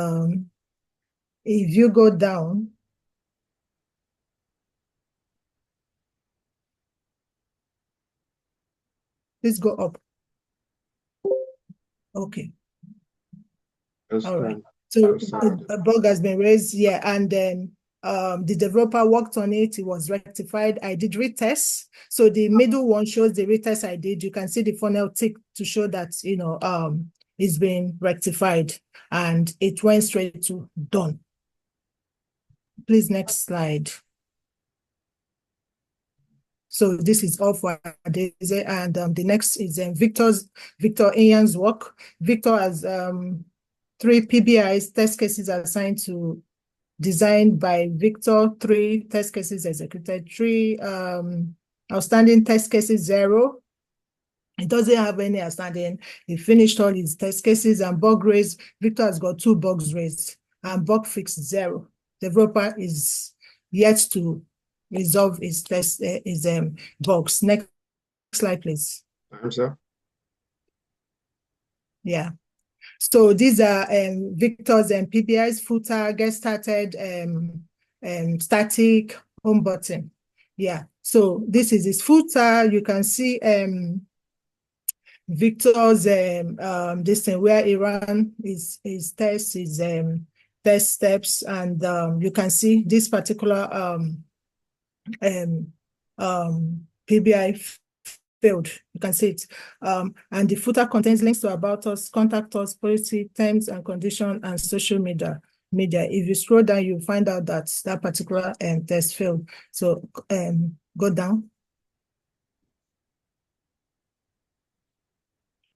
if you go down, please go up. Okay. All right. So a bug has been raised, yeah, and then the developer worked on it. It was rectified. I did retests. So the middle one shows the retest I did. You can see the funnel tick to show that, you know, it's been rectified and it went straight to done. Please, next slide. So this is all for Adeze, and the next is Victor Ian's work. Victor has 3 PBIs, test cases assigned to designed by Victor, 3 test cases executed, 3 outstanding test cases, 0. It doesn't have any outstanding. He finished all his test cases and bug raised. Victor has got 2 bugs raised and bug fixed, 0. Developer is yet to resolve his test bugs. Next slide, please. Sir. Yeah. So these are Victor's PBIs, footer, get started, static, home button. Yeah. So this is his footer. You can see Victor's this thing where he ran his test, his test steps, and you can see this particular PBI failed. You can see it. And the footer contains links to about us, contact us, policy, terms and conditions, and social media. If you scroll down, you find out that that particular test failed. So go down.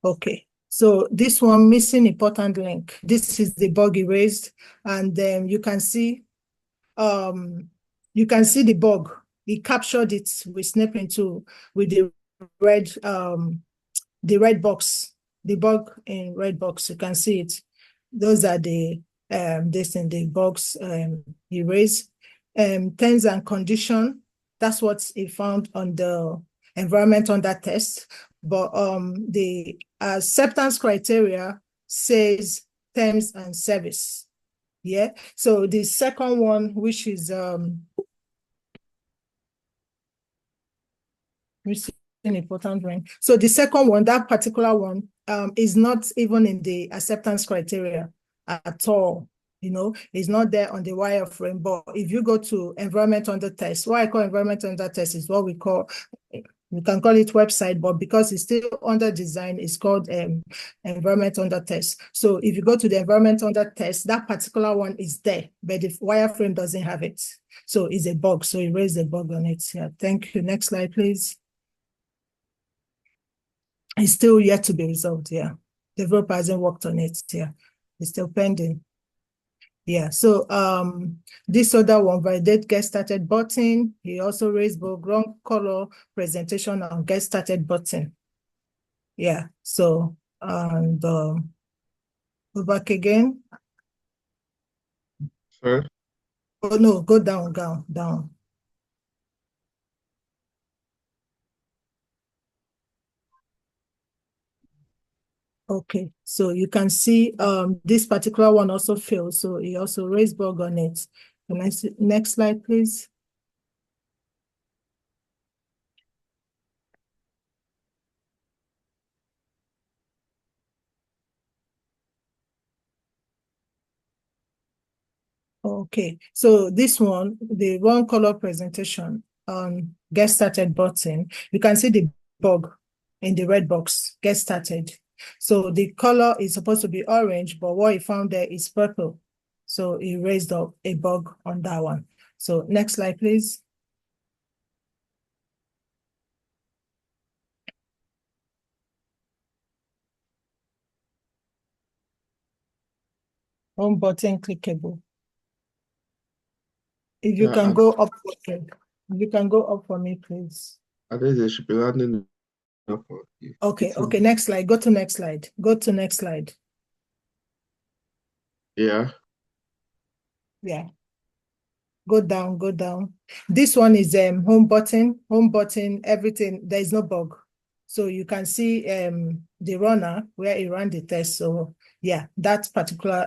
Okay. So this one missing important link. This is the bug erased, and then you can see the bug. He captured it with snapping tool with the red box, the bug in red box. You can see it. Those are the the bugs erased. Terms and condition. That's what he found on the environment under test. But the acceptance criteria says terms and service. Yeah. So the second one, which is an important one. So the second one, that particular one, is not even in the acceptance criteria at all. You know, it's not there on the wireframe. But if you go to environment under test, what I call environment under test is what we call, we can call it website, but because it's still under design, it's called environment under test. So if you go to the environment under test, that particular one is there, but the wireframe doesn't have it. So it's a bug. So erase the bug on it. Yeah, thank you. Next slide, please. It's still yet to be resolved. Yeah, developer hasn't worked on it. Yeah, it's still pending. Yeah, so this other one, validate get started button. He also raised both wrong color presentation on get started button. Yeah, so and go back again. Sorry? Oh no, go down. Okay, so you can see this particular one also failed. So he also raised bug on it. Can I see next slide, please? Okay, so this one, the wrong color presentation on get started button, you can see the bug in the red box, get started. So the color is supposed to be orange, but what he found there is purple. So he raised up a bug on that one. So next slide, please. Home button clickable. If you can go up, you can go up for me, please. I think they should be landing up. Okay, next slide. Go to next slide. Go to next slide. Yeah. Yeah. Go down. This one is home button, everything. There is no bug. So you can see the runner where he ran the test. So yeah, that particular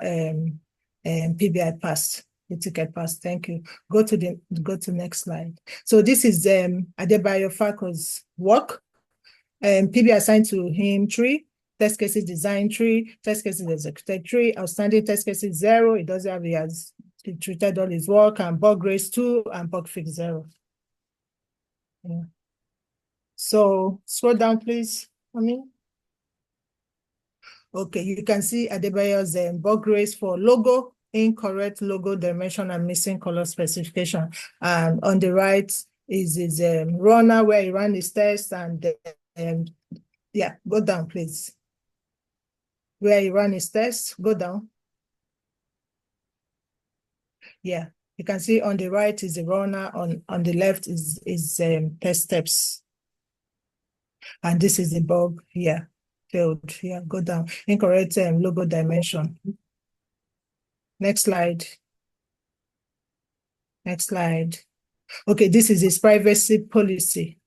PBI passed. The ticket passed. Thank you. Go to next slide. So this is Adebayo Fako's work. PBI assigned to him 3 test cases designed 3, test cases executed 3, outstanding test cases 0. It doesn't have, he has treated all his work, and bug grades 2 and bug fix 0. Yeah. So scroll down, please. Okay, you can see Adebayo's bug grades for logo, incorrect logo dimension and missing color specification. And on the right is his runner where he ran his test, and yeah, go down, please. Where he ran his test, go down. Yeah, you can see on the right is the runner, on the left is test steps. And this is the bug here. Failed. Yeah, go down. Incorrect logo dimension. Next slide. Next slide. Okay, this is his privacy policy.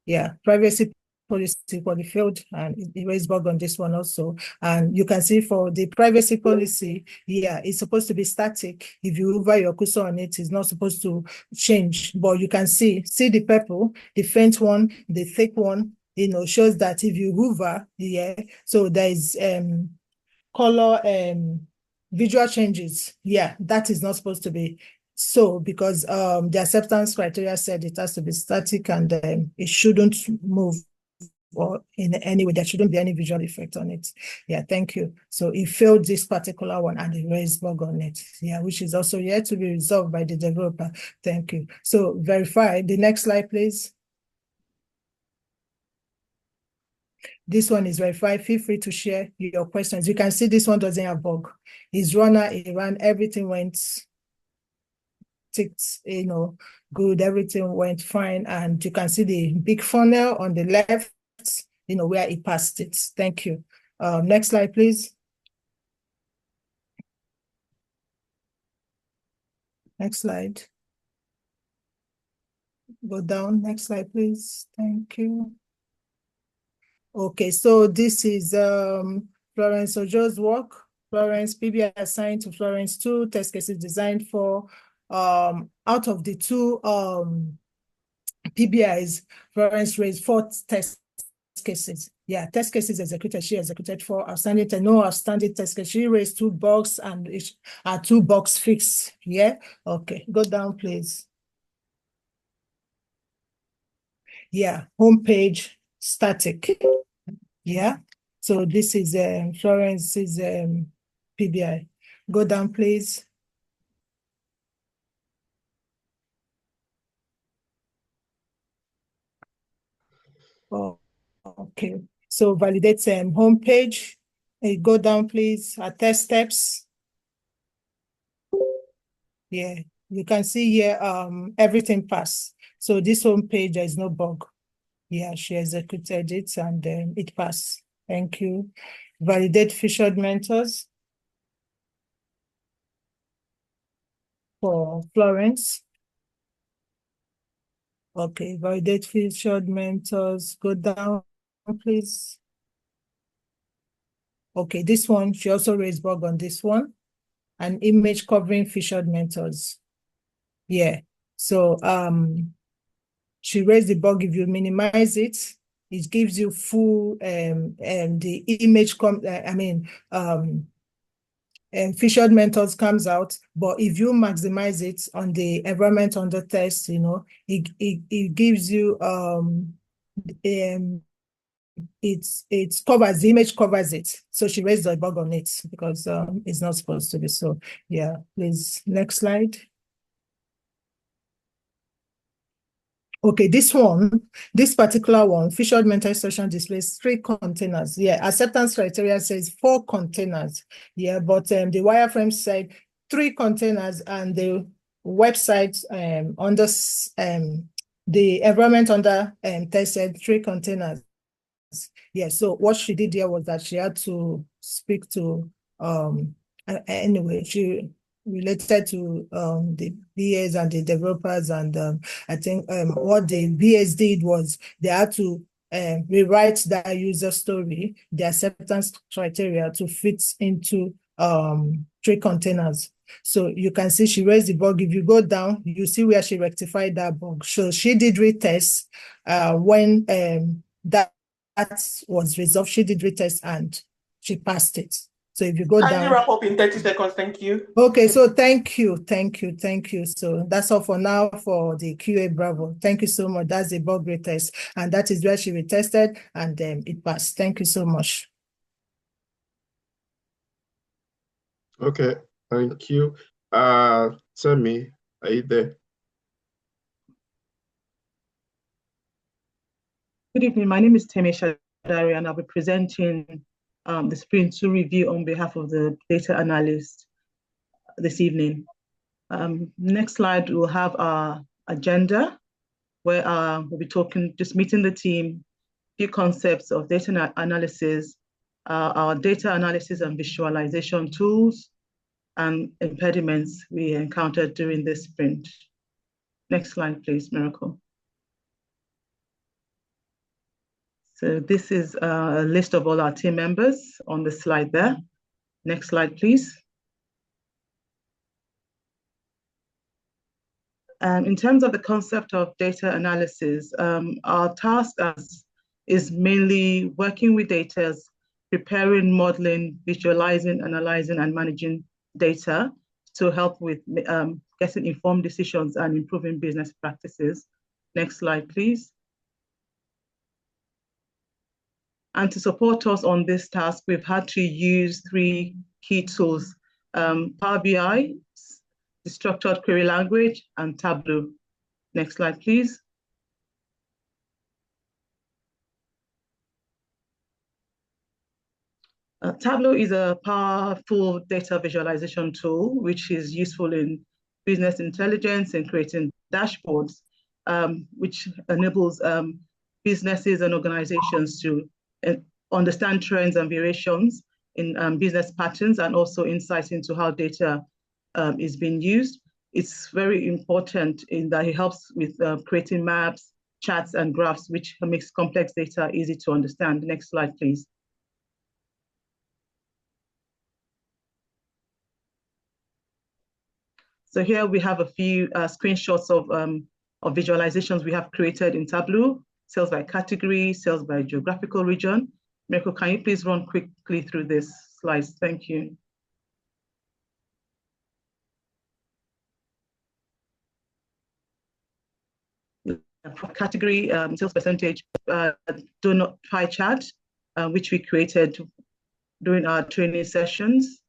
Yeah, privacy policy for the field, and it raised bug on this one also. And you can see for the privacy policy, yeah, it's supposed to be static. If you hover your cursor on it, it's not supposed to change. But you can see the purple, the faint one, the thick one, you know, shows that if you hover, yeah, so there is color visual changes. Yeah, that is not supposed to be so, because the acceptance criteria said it has to be static, and it shouldn't move or in any way. There shouldn't be any visual effect on it. Yeah, thank you. So it failed this particular one, and it raised bug on it. Yeah, which is also yet to be resolved by the developer. Thank you. So verify. The next slide, please. This one is verified. Feel free to share your questions. You can see this one doesn't have bug. His runner, he ran, everything went ticked, you know, good, everything went fine. And you can see the big funnel on the left, you know, where he passed it. Thank you. Next slide, please. Next slide. Go down. Next slide, please. Thank you. Okay, so this is Florence Ojo's work. Florence, PBI assigned to Florence 2, test cases designed for, out of the 2 PBIs, Florence raised 4 test cases. Yeah, test cases executed, she executed 4 outstanding, and no outstanding test cases. She raised 2 bugs and 2 bugs fixed. Yeah, okay, go down, please. Yeah, homepage static. Yeah, so this is Florence's PBI. Go down, please. Oh, okay. So validate homepage. Go down, please. Test steps. Yeah, you can see here everything passed. So this homepage, there is no bug. Yeah, she executed it, and it passed. Thank you. Validate featured mentors for Florence. Okay, validate featured mentors. Go down, please. Okay, this one, she also raised bug on this one. An image covering featured mentors. Yeah, so she raised the bug. If you minimize it, it gives you full the image featured mentors comes out. But if you maximize it on the environment under test, you know, it gives you it covers, the image covers it. So she raised the bug on it because it's not supposed to be. So yeah, please, next slide. Okay, this particular one, featured mental instruction displays 3 containers. Yeah, acceptance criteria says 4 containers. Yeah, but the wireframe said 3 containers, and the website under the environment under test said 3 containers. Yeah, so what she did here was that she had to speak to anyway, she related to the BAs and the developers, and I think what the BAs did was they had to rewrite that user story, the acceptance criteria, to fit into 3 containers. So you can see she raised the bug. If you go down, you see where she rectified that bug. So she did retest when that was resolved. She did retest and she passed it. So if you go Can you down. wrap up in 30 seconds? Thank you. Okay, so thank you. So that's all for now for the QA Bravo. Thank you so much. That's the bug retest, and that is where she retested and it passed. Thank you so much. Okay, thank you. Semi, are you there? Good evening. My name is Temi Shadari, and I'll be presenting the Sprint 2 review on behalf of the data analyst this evening. Next slide, we'll have our agenda, where we'll be just meeting the team, few concepts of data analysis, our data analysis and visualization tools, and impediments we encountered during this sprint. Next slide, please, Miracle. So this is a list of all our team members on the slide there. Next slide, please. In terms of the concept of data analysis, our task is mainly working with data, preparing, modeling, visualizing, analyzing, and managing data to help with getting informed decisions and improving business practices. Next slide, please. And to support us on this task, we've had to use 3 key tools, Power BI, the structured query language, and Tableau. Next slide, please. Tableau is a powerful data visualization tool, which is useful in business intelligence and creating dashboards, which enables businesses and organizations to understand trends and variations in business patterns, and also insights into how data is being used. It's very important in that it helps with creating maps, charts, and graphs, which makes complex data easy to understand. Next slide, please. So here we have a few screenshots of visualizations we have created in Tableau: sales by category, sales by geographical region. Miracle, can you please run quickly through this slides? Thank you. Category sales percentage donut pie chart, which we created during our training sessions.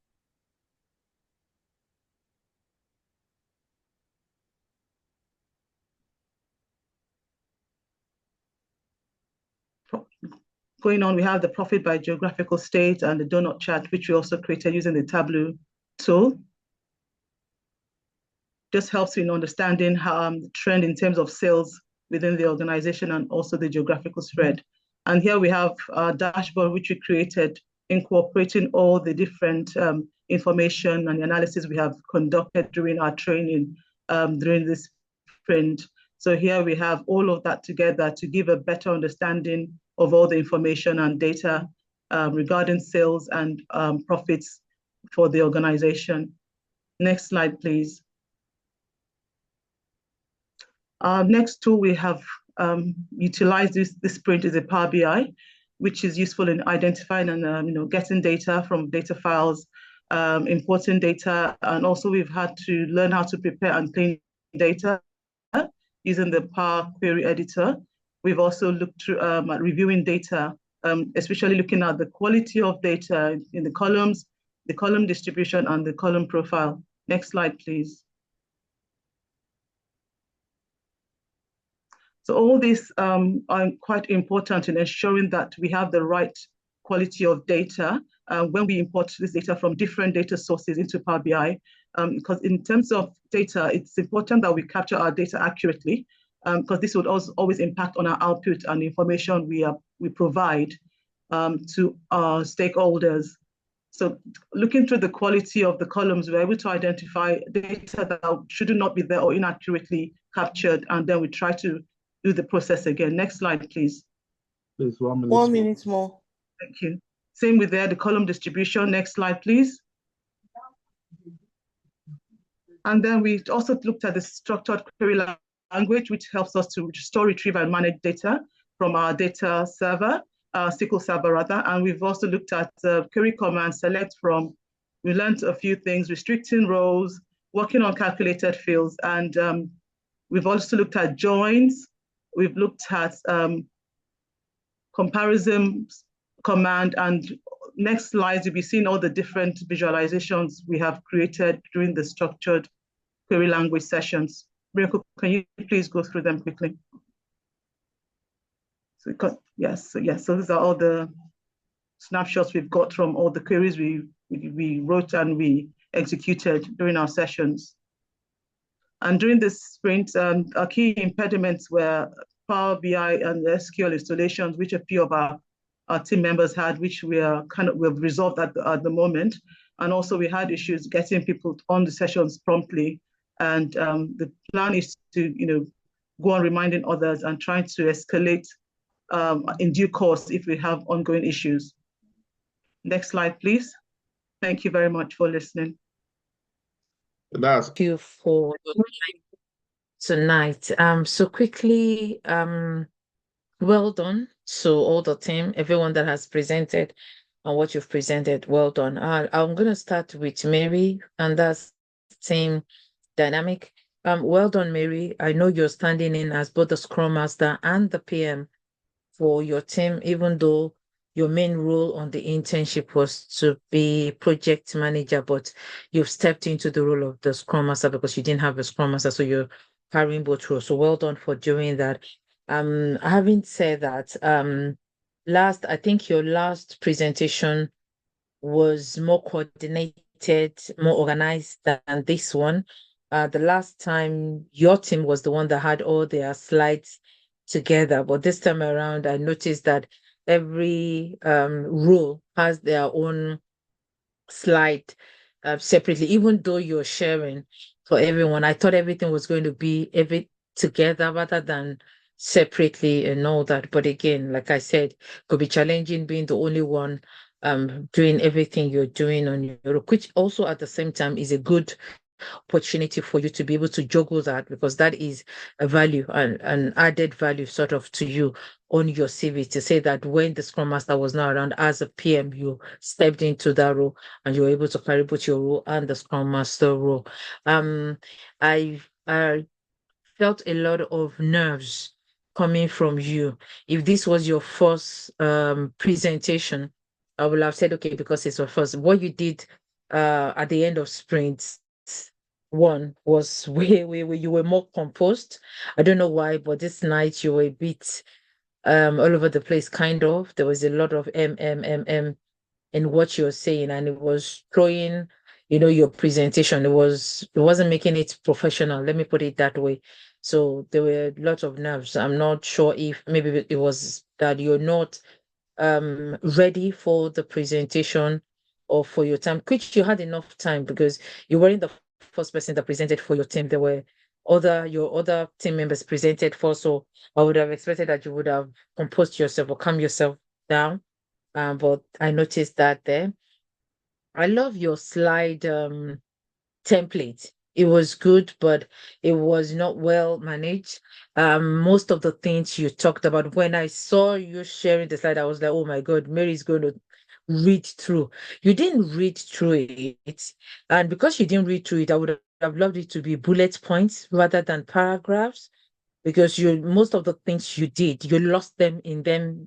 Going on, we have the profit by geographical state and the donut chart, which we also created using the Tableau tool. Just helps in understanding how the trend in terms of sales within the organization and also the geographical spread. And here we have our dashboard, which we created incorporating all the different information and analysis we have conducted during our training during this sprint. So here we have all of that together to give a better understanding of all the information and data regarding sales and profits for the organization. Next slide, please. Our next tool we have utilized this sprint is a Power BI, which is useful in identifying and getting data from data files, importing data, and also we've had to learn how to prepare and clean data using the Power Query Editor. We've also looked through at reviewing data, especially looking at the quality of data in the columns, the column distribution, and the column profile. Next slide, please. So all these are quite important in ensuring that we have the right quality of data when we import this data from different data sources into Power BI. Because in terms of data, it's important that we capture our data accurately, because this would also always impact on our output and the information we provide to our stakeholders. So looking through the quality of the columns, we're able to identify data that should not be there or inaccurately captured, and then we try to do the process again. Next slide, please. Please, 1 minute. 1 minute more. Thank you. Same with the column distribution. Next slide, please. And then we also looked at the structured query language, which helps us to store, retrieve, and manage data from our data server. SQL Server rather, and we've also looked at query command select from. We learned a few things, restricting rows, working on calculated fields, and we've also looked at joins. We've looked at comparison command, and next slides, you'll be seeing all the different visualizations we have created during the structured query language sessions. Miracle, can you please go through them quickly? So yes, so these are all the snapshots we've got from all the queries we wrote and we executed during our sessions. And during this sprint, our key impediments were Power BI and SQL installations, which a few of our team members had, which we've resolved at the moment. And also we had issues getting people on the sessions promptly. And the plan is to go on reminding others and trying to escalate in due course if we have ongoing issues. Next slide, please. Thank you very much for listening. Thank you for your time tonight. So quickly, well done. So all the team, everyone that has presented and what you've presented, well done. I'm going to start with Mary, and that's team dynamic. Well done, Mary. I know you're standing in as both the Scrum Master and the PM for your team, even though your main role on the internship was to be project manager, but you've stepped into the role of the Scrum Master because you didn't have a Scrum Master, so you're carrying both roles. So well done for doing that. Having said that, I think your last presentation was more coordinated, more organized than this one. The last time your team was the one that had all their slides together, but this time around I noticed that every role has their own slide separately, even though you're sharing for everyone. I thought everything was going to be together rather than separately and all that. But again, like I said, could be challenging being the only one doing everything you're doing on your own, which also at the same time is a good opportunity for you to be able to juggle that, because that is a value and an added value sort of to you on your CV, to say that when the Scrum Master was not around as a PM, you stepped into that role and you were able to carry both your role and the Scrum Master role. I felt a lot of nerves coming from you. If this was your first presentation, I would have said, okay, because it's your first. What you did at the end of sprint one was way you were more composed. I don't know why, but this night you were a bit all over the place, kind of. There was a lot of in what you're saying, and it was throwing, your presentation. It wasn't making it professional, let me put it that way. So there were lots of nerves. I'm not sure if maybe it was that you're not ready for the presentation or for your time, which you had enough time because you weren't the first person that presented for your team. There were your other team members presented for, so I would have expected that you would have composed yourself or calm yourself down. But I noticed that there. I love your slide template. It was good, but it was not well managed. Most of the things you talked about, when I saw you sharing the slide, I was like, oh my God, Mary's going to read through. You didn't read through it. And because you didn't read through it, I would have loved it to be bullet points rather than paragraphs, because most of the things you did, you lost them in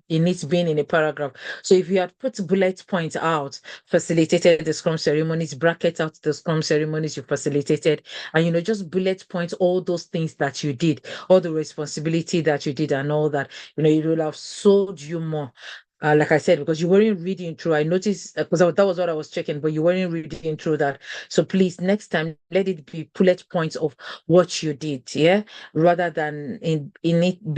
it being in a paragraph. So if you had put bullet points out, facilitated the Scrum ceremonies, bracket out the Scrum ceremonies you facilitated, and just bullet points all those things that you did, all the responsibility that you did and all that, it will have sold you more. Like I said, because you weren't reading through. I noticed, because that was what I was checking, but you weren't reading through that. So please, next time, let it be bullet points of what you did, yeah, rather than in it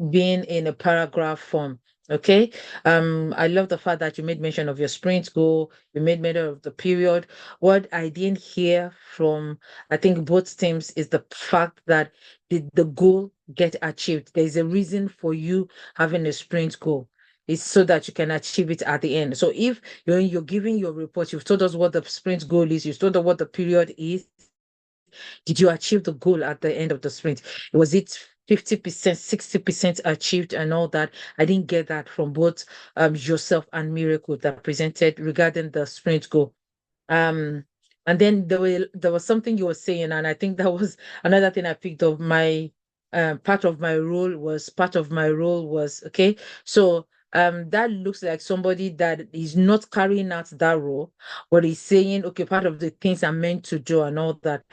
being in a paragraph form. Okay. I love the fact that you made mention of your sprint goal. You made mention of the period. What I didn't hear from, I think, both teams is the fact that the goal get achieved. There's a reason for you having a sprint goal. It's so that you can achieve it at the end. So if you're giving your report, you've told us what the sprint goal is, you've told us what the period is. Did you achieve the goal at the end of the sprint? Was it 50%, 60% achieved and all that. I didn't get that from both yourself and Miracle that presented regarding the sprint goal. And then there was something you were saying, and I think that was another thing I picked up. My part of my role was okay. So that looks like somebody that is not carrying out that role, but is saying, okay, part of the things I'm meant to do and all that.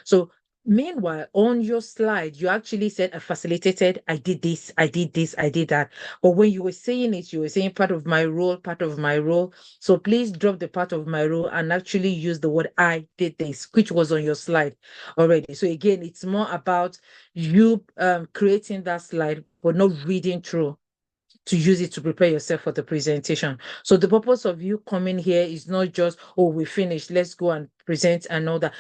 So meanwhile, on your slide, you actually said I facilitated, I did this, I did this, I did that. But when you were saying it, you were saying part of my role, part of my role. So please drop the part of my role and actually use the word I did this, which was on your slide already. So again, it's more about you creating that slide, but not reading through to use it to prepare yourself for the presentation. So the purpose of you coming here is not just, oh, we finished, let's go and present and all that.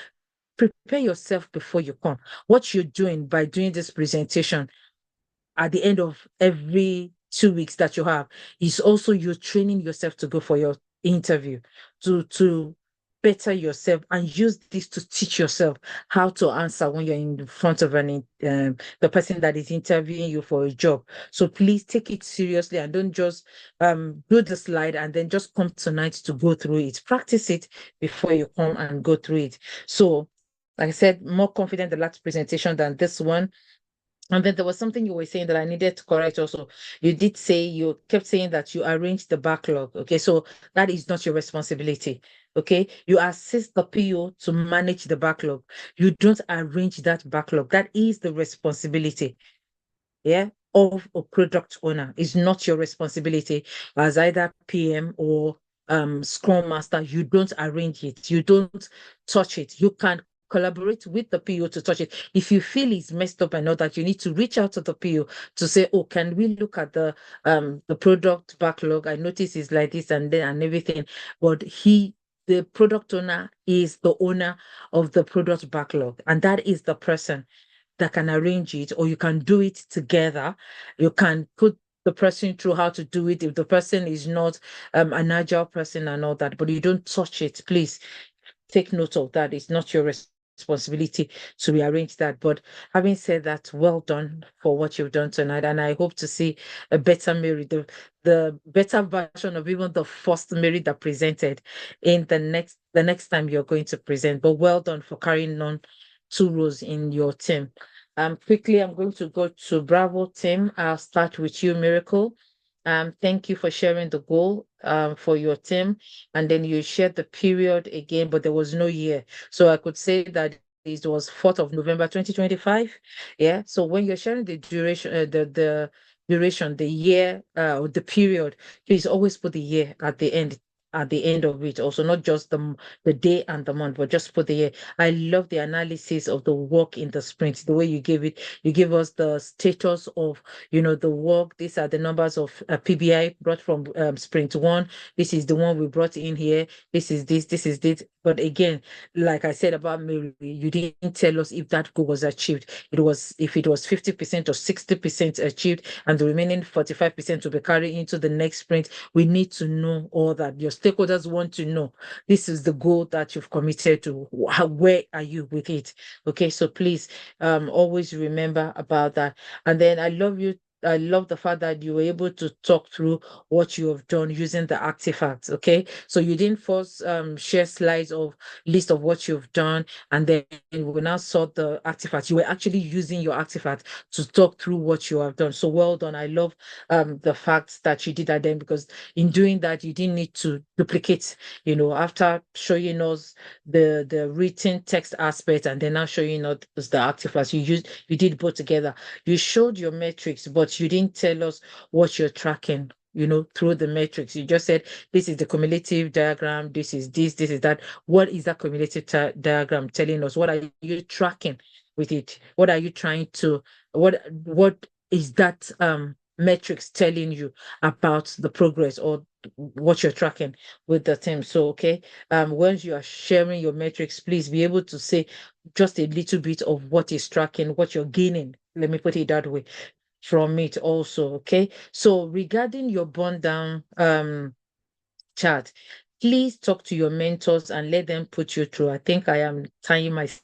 Prepare yourself before you come. What you're doing by doing this presentation at the end of every 2 weeks that you have is also you're training yourself to go for your interview, to better yourself, and use this to teach yourself how to answer when you're in front of the person that is interviewing you for a job. So please take it seriously and don't just do the slide and then just come tonight to go through it. Practice it before you come and go through it. So like I said, more confident the last presentation than this one. And then there was something you were saying that I needed to correct also. You kept saying that you arranged the backlog. Okay, so that is not your responsibility. Okay, you assist the PO to manage the backlog. You don't arrange that backlog. That is the responsibility, of a product owner. It's not your responsibility as either PM or Scrum Master. You don't arrange it. You don't touch it. You can collaborate with the PO to touch it. If you feel it's messed up and all that, you need to reach out to the PO to say, oh, can we look at the product backlog? I notice it's like this and then and everything. But the product owner is the owner of the product backlog, and that is the person that can arrange it, or you can do it together. You can put the person through how to do it if the person is not an agile person and all that, but you don't touch it. Please take note of that. It's not your responsibility to rearrange that. But having said that, well done for what you've done tonight, and I hope to see a better Mary, the better version of even the first Mary that presented in the next time you're going to present. But well done for carrying on 2 roles in your team. Quickly, I'm going to go to Bravo team. I'll start with you, Miracle. Thank you for sharing the goal for your team. And then you shared the period again, but there was no year. So I could say that it was 4th of November 2025. Yeah. So when you're sharing the duration, the duration, the year, or the period, please always put the year at the end of it, also not just the day and the month, but just put the year. I love the analysis of the work in the sprint, the way you gave it. You give us the status of the work. These are the numbers of PBI brought from sprint 1. This is the one we brought in here. This is this. But again, like I said about Mary, you didn't tell us if that goal was achieved. If it was 50% or 60% achieved, and the remaining 45% to be carried into the next sprint. We need to know all that. Your stakeholders want to know, this is the goal that you've committed to. Where are you with it? Okay, so please always remember about that. And then I love the fact that you were able to talk through what you have done using the artifacts. Okay, so you didn't first share slides of list of what you've done, and then we now saw the artifacts. You were actually using your artifact to talk through what you have done. So well done. I love the fact that you did that then, because in doing that you didn't need to duplicate. After showing us the written text aspect and then now showing us the artifacts, you did both together. You showed your metrics, but you didn't tell us what you're tracking through the metrics. You just said, this is the cumulative diagram, this is that. What is that cumulative diagram telling us? What are you tracking with it? What are you trying to, what is that metrics telling you about the progress or what you're tracking with the team? So, okay, once you are sharing your metrics, please be able to say just a little bit of what is tracking, what you're gaining. Let me put it that way from it also. Okay, so regarding your burn down chart, please talk to your mentors and let them put you through. I think I am tying myself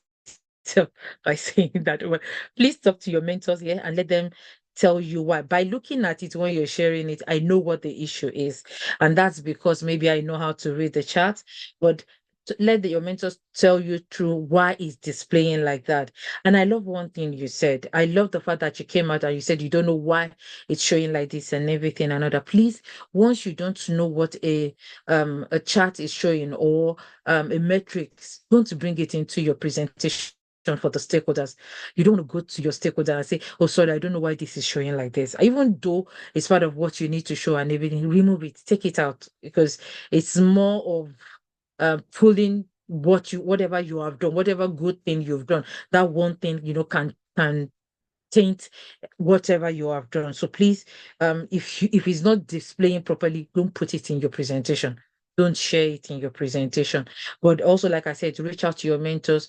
myself by saying that. Well, please talk to your mentors here and let them tell you why. By looking at it when you're sharing it, I know what the issue is. And that's because maybe I know how to read the chart, but let your mentors tell you through why it's displaying like that. And I love one thing you said. I love the fact that you came out and you said you don't know why it's showing like this and everything and other. Please, once you don't know what a chart is showing or a metrics, don't bring it into your presentation for the stakeholders. You don't want to go to your stakeholder and say, oh, sorry, I don't know why this is showing like this. Even though it's part of what you need to show and everything, remove it, take it out, because it's more of pulling whatever you have done, whatever good thing you've done. That one thing, can taint whatever you have done. So please, if it's not displaying properly, don't put it in your presentation. Don't share it in your presentation. But also, like I said, reach out to your mentors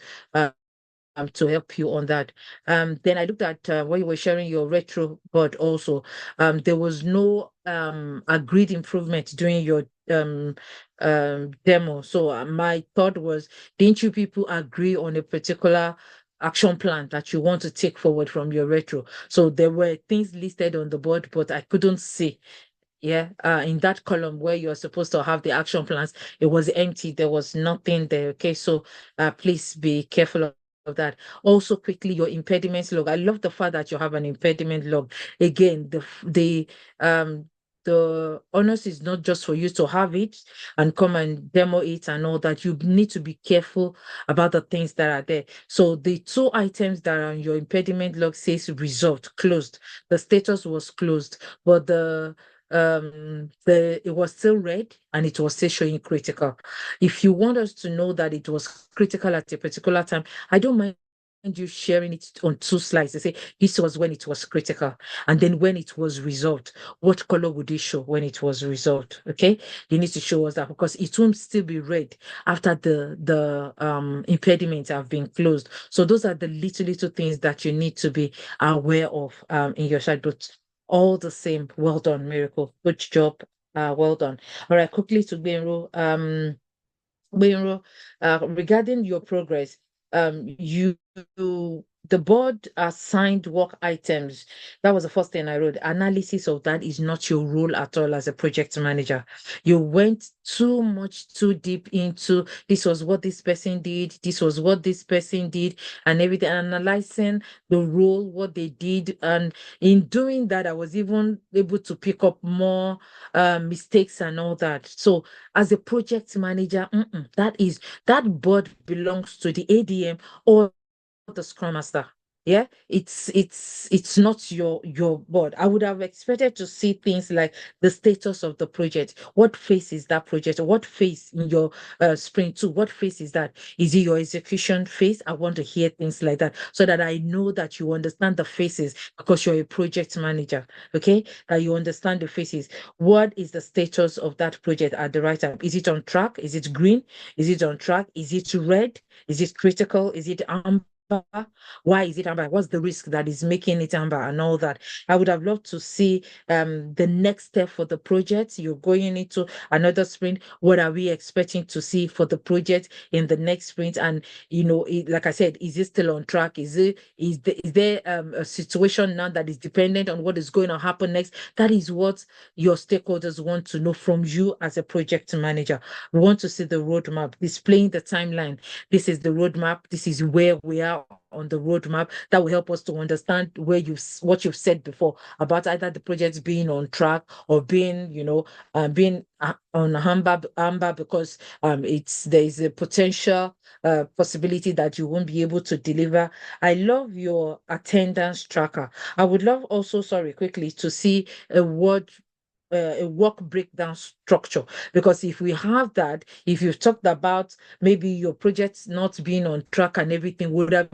to help you on that. Then I looked at when you were sharing your retro board also. There was no agreed improvement during your demo. So my thought was, didn't you people agree on a particular action plan that you want to take forward from your retro? So there were things listed on the board, but I couldn't see. Yeah, in that column where you're supposed to have the action plans, it was empty. There was nothing there. Okay, so please be careful of that. Also, quickly, your impediments log. I love the fact that you have an impediment log. Again, the honors is not just for you to have it and come and demo it and all that. You need to be careful about the things that are there. So the 2 items that are on your impediment log says resolved, closed. The status was closed, but it was still red and it was still showing critical. If you want us to know that it was critical at a particular time, I don't mind you sharing it on 2 slides. They say this was when it was critical, and then when it was resolved, what color would it show when it was resolved? Okay, you need to show us that, because it won't still be red after the impediments have been closed. So those are the little things that you need to be aware of in your site. But all the same, well done, Miracle. Good job. Well done. All right, quickly to Benro. Benro, regarding your progress, the board assigned work items. That was the first thing I wrote. Analysis of that is not your role at all as a project manager. You went too deep into this was what this person did, this was what this person did, and everything, analyzing the role, what they did. And in doing that, I was even able to pick up more mistakes and all that. So as a project manager, that board belongs to the ADM or the Scrum Master. Yeah, it's not your board. I would have expected to see things like the status of the project. What phase is that project? What phase in your sprint 2? What phase is that? Is it your execution phase? I want to hear things like that so that I know that you understand the phases, because you're a project manager. Okay, that you understand the phases. What is the status of that project at the right time? Is it on track? Is it green? Is it on track? Is it red? Is it critical? Is it amber? Why is it amber? What's the risk that is making it amber and all that? I would have loved to see the next step for the project. You're going into another sprint. What are we expecting to see for the project in the next sprint? And like I said, is it still on track? Is there a situation now that is dependent on what is going to happen next? That is what your stakeholders want to know from you as a project manager. We want to see the roadmap, displaying the timeline. This is the roadmap. This is where we are on the roadmap. That will help us to understand what you've said before about either the project being on track or being on amber because there is a potential possibility that you won't be able to deliver. I love your attendance tracker. I would love also, quickly, to see a work breakdown structure, because if we have that, if you've talked about maybe your project not being on track and everything, would have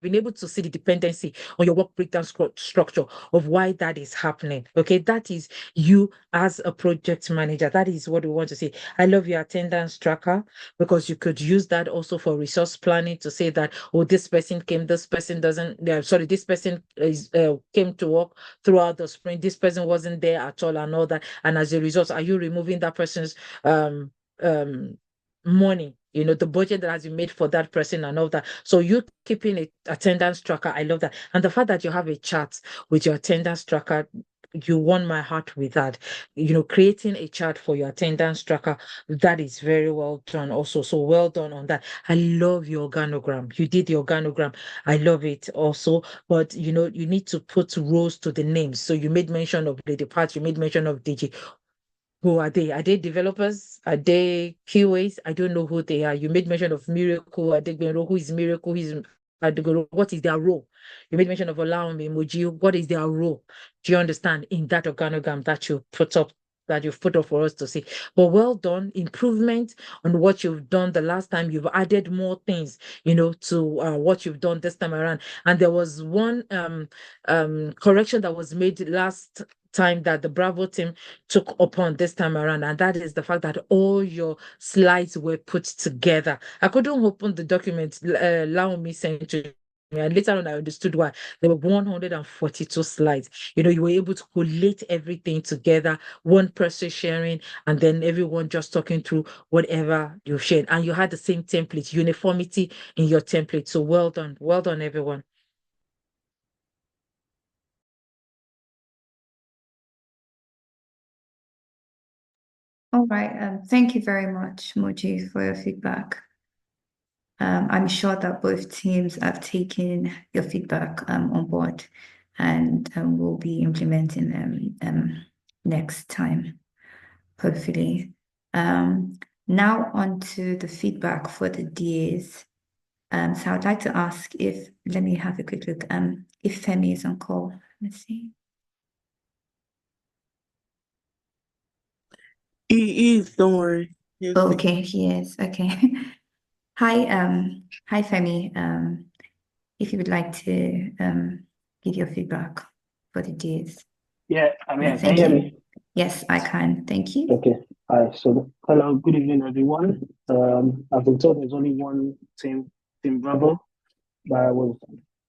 been able to see the dependency on your work breakdown structure of why that is happening. Okay, that is you as a project manager. That is what we want to see. I love your attendance tracker, because you could use that also for resource planning to say that, oh, this person came, this person doesn't, this person came to work throughout the sprint, this person wasn't there at all and all that. And as a result, are you removing that person's money you know, the budget that has been made for that person and all that. So you keeping a attendance tracker, I love that. And the fact that you have a chart with your attendance tracker, you won my heart with that. You know, creating a chart for your attendance tracker, that is very well done also. So well done on that. I love your organogram. You did the organogram. I love it also. But you know, you need to put rows to the names. So you made mention of Lady Pat, you made mention of DG. Who are they? Are they developers? Are they QAs? I don't know who they are. You made mention of Miracle. Who is Miracle? What is their role? You made mention of Olaume, Moji. What is their role? Do you understand in that organogram that you put up? That you've put up for us to see. But well done, improvement on what you've done the last time. You've added more things, you know, to what you've done this time around. And there was one correction that was made last time that the Bravo team took upon this time around, and that is the fact that all your slides were put together. I couldn't open the document Laomi sent to me, and later on I understood why. There were 142 slides. You know, you were able to collate everything together, one person sharing, and then everyone just talking through whatever you shared. And you had the same template, uniformity in your template. So well done, everyone. All right. Thank you very much, Moji, for your feedback. I'm sure that both teams have taken your feedback on board and will be implementing them next time, hopefully. Now on to the feedback for the DAs. So I'd like to ask if, let me have a quick look, if Femi is on call. Let's see. He is, don't worry. Oh, okay, he is. Okay. Hi, Femi. If you would like to give your feedback for the days. Yeah, I mean, Thank can you hear you. me? Yes, I can. Thank you. Okay. Hi. So, hello, good evening, everyone. I've been told there's only one team Bravo, but I was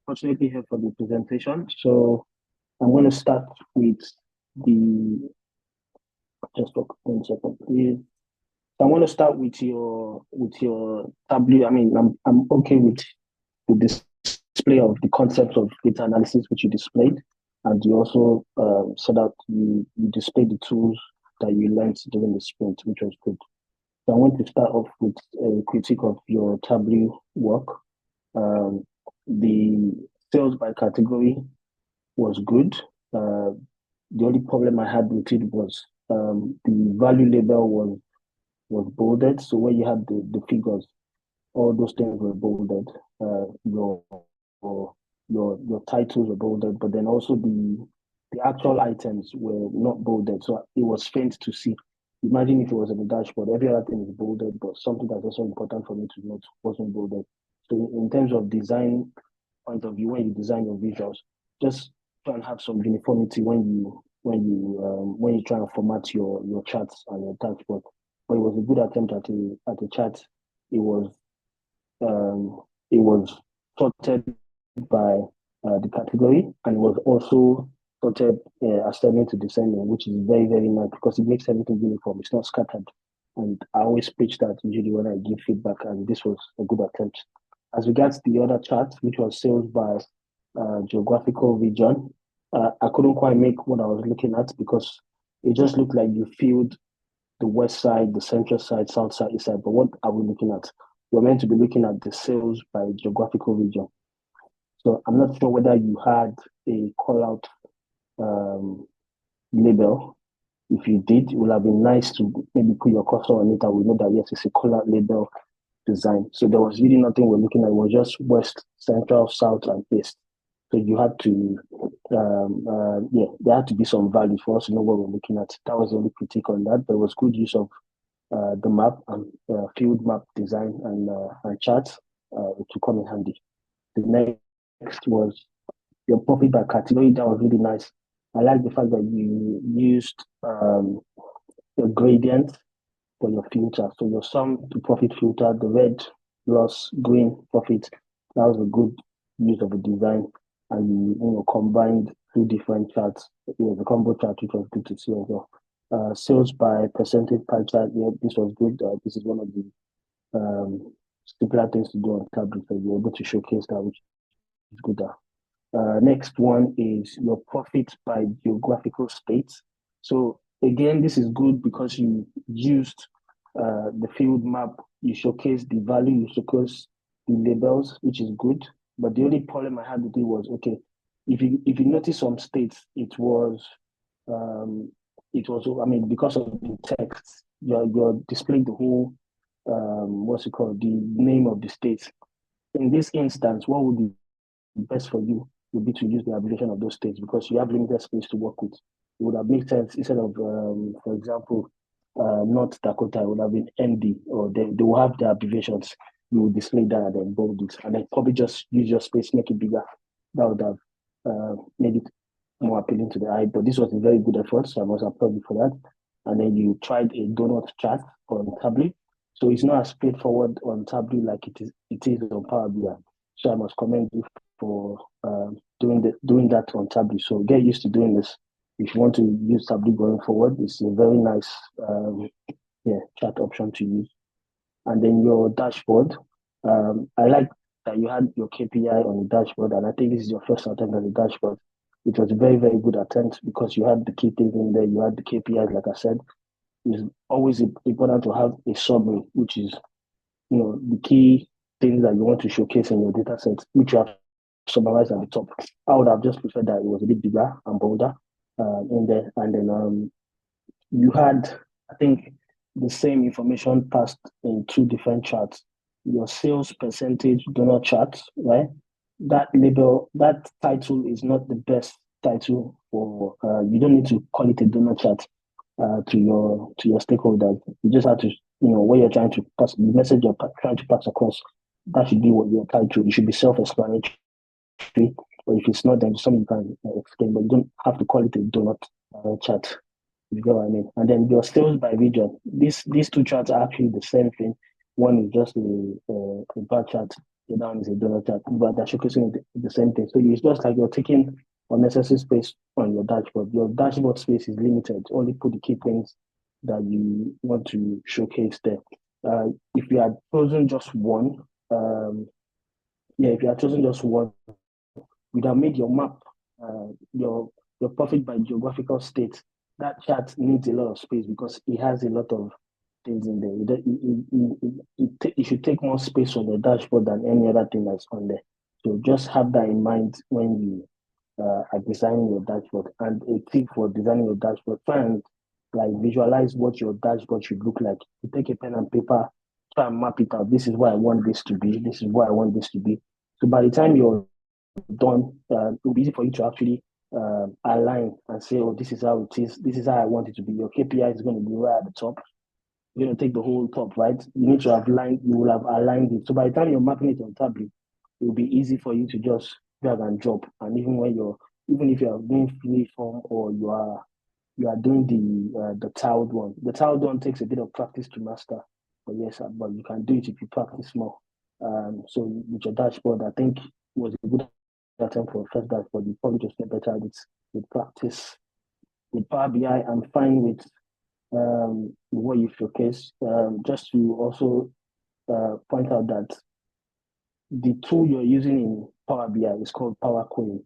fortunately here for the presentation. So, I'm going to start with the, just for 1 second, please. So I'm going to start with your Tableau. I mean, I'm okay with the display of the concepts of data analysis which you displayed, and you also said that you displayed the tools that you learned during the sprint, which was good. So I want to start off with a critique of your Tableau work. The sales by category was good. The only problem I had with it was the value label was bolded. So when you had the figures, all those things were bolded. Your titles were bolded, but then also the actual items were not bolded. So it was faint to see. Imagine if it was in the dashboard, every other thing is bolded, but something that's also important for me to note wasn't bolded. So in terms of design point of view, when you design your visuals, just try and have some uniformity when you try and format your charts and your dashboard. But it was a good attempt at a chart. It was sorted by the category, and it was also sorted ascending to descending, which is very, very nice because it makes everything uniform. It's not scattered. And I always preach that usually when I give feedback, and this was a good attempt. As regards the other chart, which was sales by geographical region, I couldn't quite make what I was looking at because it just looked like you filled the west side, the central side, south side, east side. But what are we looking at? We're meant to be looking at the sales by geographical region. So I'm not sure whether you had a call-out label. If you did, it would have been nice to maybe put your cursor on it and we know that yes, it's a call-out label design. So there was really nothing we're looking at. It was just west, central, south, and east. So you had to, there had to be some value for us to know what we're looking at. That was the only critique on that. There was good use of the map and field map design and charts to come in handy. The next was your profit by category. That was really nice. I like the fact that you used the gradient for your filter. So your sum to profit filter, the red, loss, green, profit. That was a good use of the design. And you combined two different charts. It was a combo chart, which was good to see as well. Sales by percentage pie chart, yeah, this was good. This is one of the simpler things to do on tablet, so you're able to showcase that, which is good. Next one is your profit by geographical states. So again, this is good because you used the field map, you showcase the value, you showcase the labels, which is good. But the only problem I had with it was, okay, if you notice some states, it was I mean, because of the text, you're displaying the whole what's it called, the name of the state. In this instance, what would be best for you would be to use the abbreviation of those states because you have limited space to work with. It would have made sense instead of, for example, North Dakota, it would have been ND, or they will have the abbreviations. You will display that and then bold it, and then probably just use your space, make it bigger. That would have made it more appealing to the eye. But this was a very good effort, so I must applaud you for that. And then you tried a donut chart on Tableau. So it's not as straightforward on Tableau like it is on Power BI. So I must commend you for doing that on Tableau. So get used to doing this. If you want to use Tableau going forward, it's a very nice chart option to use. And then your dashboard. I like that you had your KPI on the dashboard, and I think this is your first attempt at the dashboard. It was a very, very good attempt because you had the key things in there, you had the KPIs, like I said. It's always important to have a summary, which is, the key things that you want to showcase in your data set, which you have summarized at the top. I would have just preferred that it was a bit bigger and bolder in there. And then you had, I think, the same information passed in two different charts. Your sales percentage donor chart, right? That label, that title is not the best title for, you don't need to call it a donor chart to your stakeholders. You just have to, what you're trying to pass, the message you're trying to pass across, that should be what your title. It should be self-explanatory. Or if it's not, then something you can explain, but you don't have to call it a donut chart. You get what I mean? And then your sales by region. These two charts are actually the same thing. One is just a bar chart, the other one is a donut chart, but they're showcasing the same thing. So it's just like you're taking unnecessary space on your dashboard. Your dashboard space is limited. Only put the key things that you want to showcase there. If you had chosen just one, you'd have made your map, your profit by geographical state. That chart needs a lot of space because it has a lot of things in there. It should take more space on the dashboard than any other thing that's on there. So just have that in mind when you are designing your dashboard. And a tip for designing your dashboard, try and visualize what your dashboard should look like. You take a pen and paper, try and map it out. This is what I want this to be. This is what I want this to be. So by the time you're done, it will be easy for you to actually align and say, oh, this is how it is. This is how I want it to be. Your KPI is going to be right at the top. You're going to take the whole top, right? You need to you will have aligned it. So by the time you're mapping it on Tableau, it will be easy for you to just drag and drop. And even if you are doing free form or you are doing the tiled one. The tiled one takes a bit of practice to master. But yes, but you can do it if you practice more. So with your dashboard, I think it was a good attempt for a first dashboard. You probably just get better at it with practice. With Power BI, I'm fine with what you showcase. Just to also point out that the tool you're using in Power BI is called Power Query.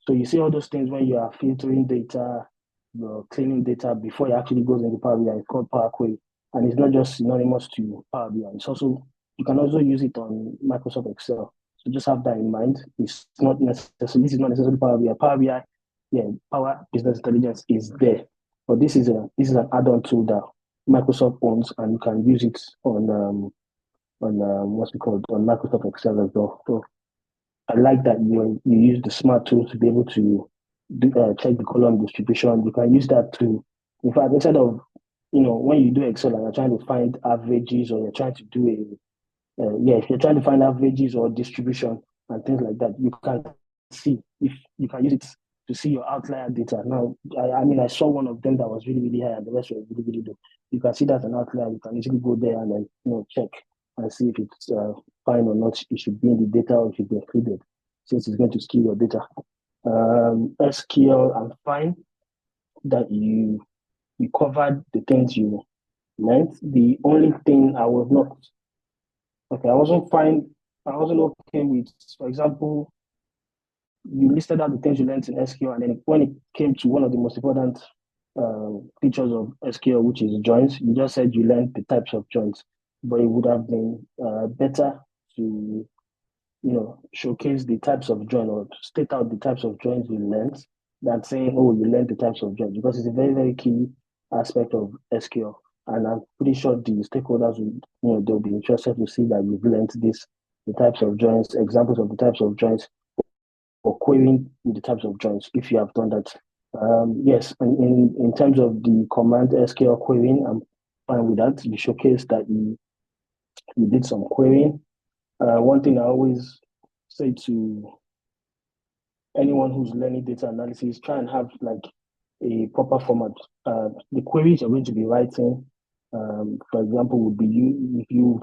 So you see all those things when you are filtering data, you're cleaning data before it actually goes into Power BI. It's called Power Query, and it's not just synonymous to Power BI. It's also, you can also use it on Microsoft Excel. So just have that in mind. It's not necessarily, this is not necessarily Power BI. Power BI, Power Business Intelligence is there, but this is an add-on tool that Microsoft owns, and you can use it on what's it called, on Microsoft Excel as well. So I like that you use the smart tools to be able to check the column distribution. You can use that to, in fact, instead of, when you do Excel and you're trying to find averages, or you're trying to do if you're trying to find averages or distribution and things like that, you can see if you can use it to see your outlier data. Now, I saw one of them that was really, really high and the rest were really, really low. You can see that an outlier. You can easily go there and then, check and see if it's fine or not. It should be in the data or it should be included, since it's going to skew your data. SQL, I'm fine that you covered the things you meant. The only thing I was not Okay, I wasn't okay with, for example, you listed out the things you learned in SQL, and then when it came to one of the most important features of SQL, which is joins, you just said you learned the types of joins, but it would have been better to, showcase the types of join or state out the types of joins you learned than saying, oh, you learned the types of joins, because it's a very, very key aspect of SQL. And I'm pretty sure the stakeholders will, they'll be interested to see that you've learned the types of joins, examples of the types of joins, or querying with the types of joins if you have done that. Yes, and in terms of the command SQL querying, I'm fine with that. You showcase that you did some querying. One thing I always say to anyone who's learning data analysis, try and have like a proper format. The queries you're going to be writing, for example, would be if you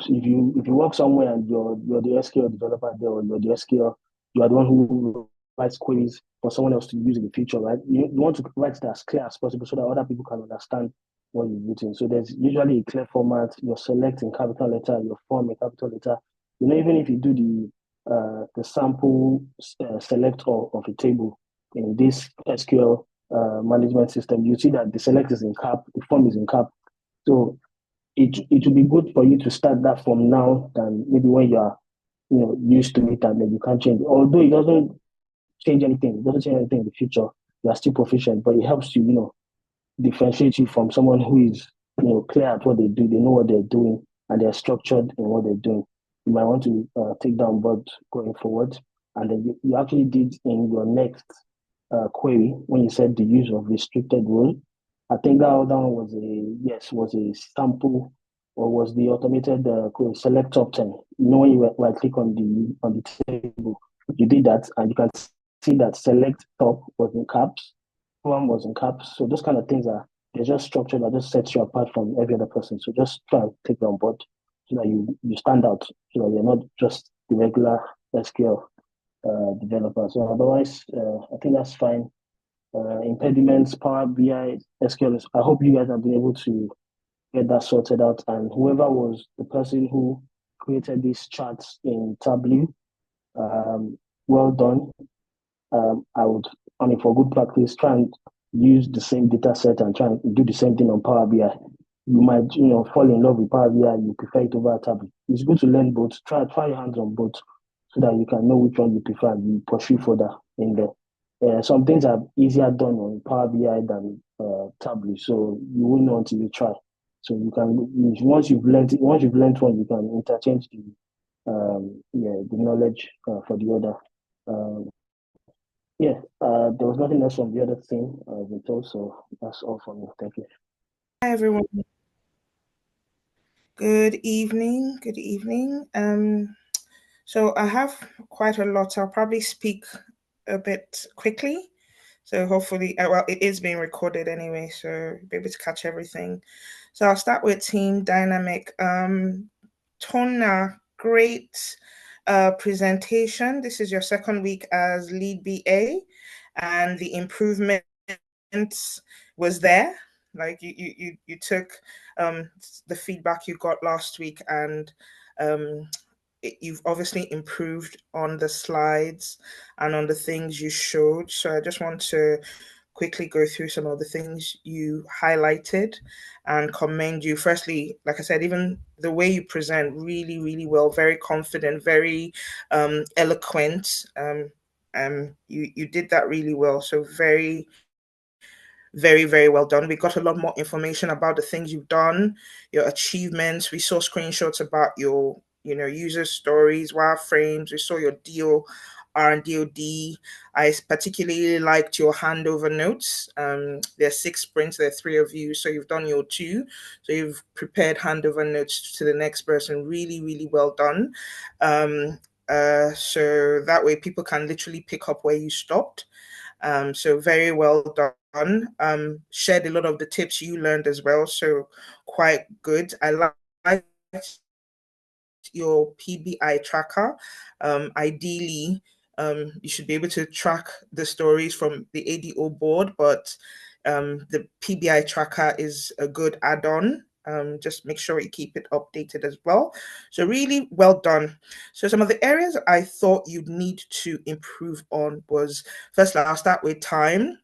work somewhere and you're the SQL developer there, or you're the SQL, you are the one who writes queries for someone else to use in the future, right? You want to write it as clear as possible so that other people can understand what you've written. So there's usually a clear format. Your select in capital letter, your form in capital letter. Even if you do the sample select of a table in this SQL management system, you see that the select is in cap, the form is in cap. So it will be good for you to start that from now than maybe when you are used to it and then you can't change it. Although it doesn't change anything, in the future, you are still proficient, but it helps you, differentiate you from someone who is clear at what they do, they know what they're doing, and they're structured in what they're doing. You might want to take that on board going forward. And then you actually did in your next query when you said the use of restricted role. I think that one was a sample, or was the automated select top 10. When you right click on the table, you did that, and you can see that select top was in caps, one was in caps. So those kind of things they're just structured that just sets you apart from every other person. So just try and take them on board so that you stand out, so that you're not just the regular SQL developer. So otherwise, I think that's fine. Impediments, Power BI, SQL. I hope you guys have been able to get that sorted out. And whoever was the person who created these charts in Tableau, well done. I would, for good practice, try and use the same data set and try and do the same thing on Power BI. You might, fall in love with Power BI, you prefer it over Tableau. It's good to learn both. Try your hands on both so that you can know which one you prefer and you pursue further in there. Some things are easier done on Power BI than Tableau, so you won't know until you try. So you can, once you've learned one, you can interchange the knowledge for the other. There was nothing else from the other thing I've been told, so that's all from me. Thank you. Hi, everyone. Good evening. Good evening. So I have quite a lot. I'll probably speak a bit quickly. So hopefully, well, it is being recorded anyway, so you'll be able to catch everything. So I'll start with team dynamic. Tona, great presentation. This is your second week as lead BA, and the improvement was there. Like you took the feedback you got last week, and you've obviously improved on the slides and on the things you showed. So I just want to quickly go through some of the things you highlighted and commend you. Firstly, like I said, even the way you present, really, really well, very confident, very eloquent. You did that really well. So very, very, very well done. We got a lot more information about the things you've done, your achievements. We saw screenshots about your user stories, wireframes. We saw your deal, R&DOD. I particularly liked your handover notes. There's 6 sprints, there are 3 of you, so you've done your 2. So you've prepared handover notes to the next person. Really, really well done. So that way people can literally pick up where you stopped. So very well done. Shared a lot of the tips you learned as well, so quite good. I like your PBI tracker. Ideally, you should be able to track the stories from the ADO board, but the PBI tracker is a good add-on Just make sure you keep it updated as well. So really well done. So some of the areas I thought you'd need to improve on was, firstly, I'll start with time.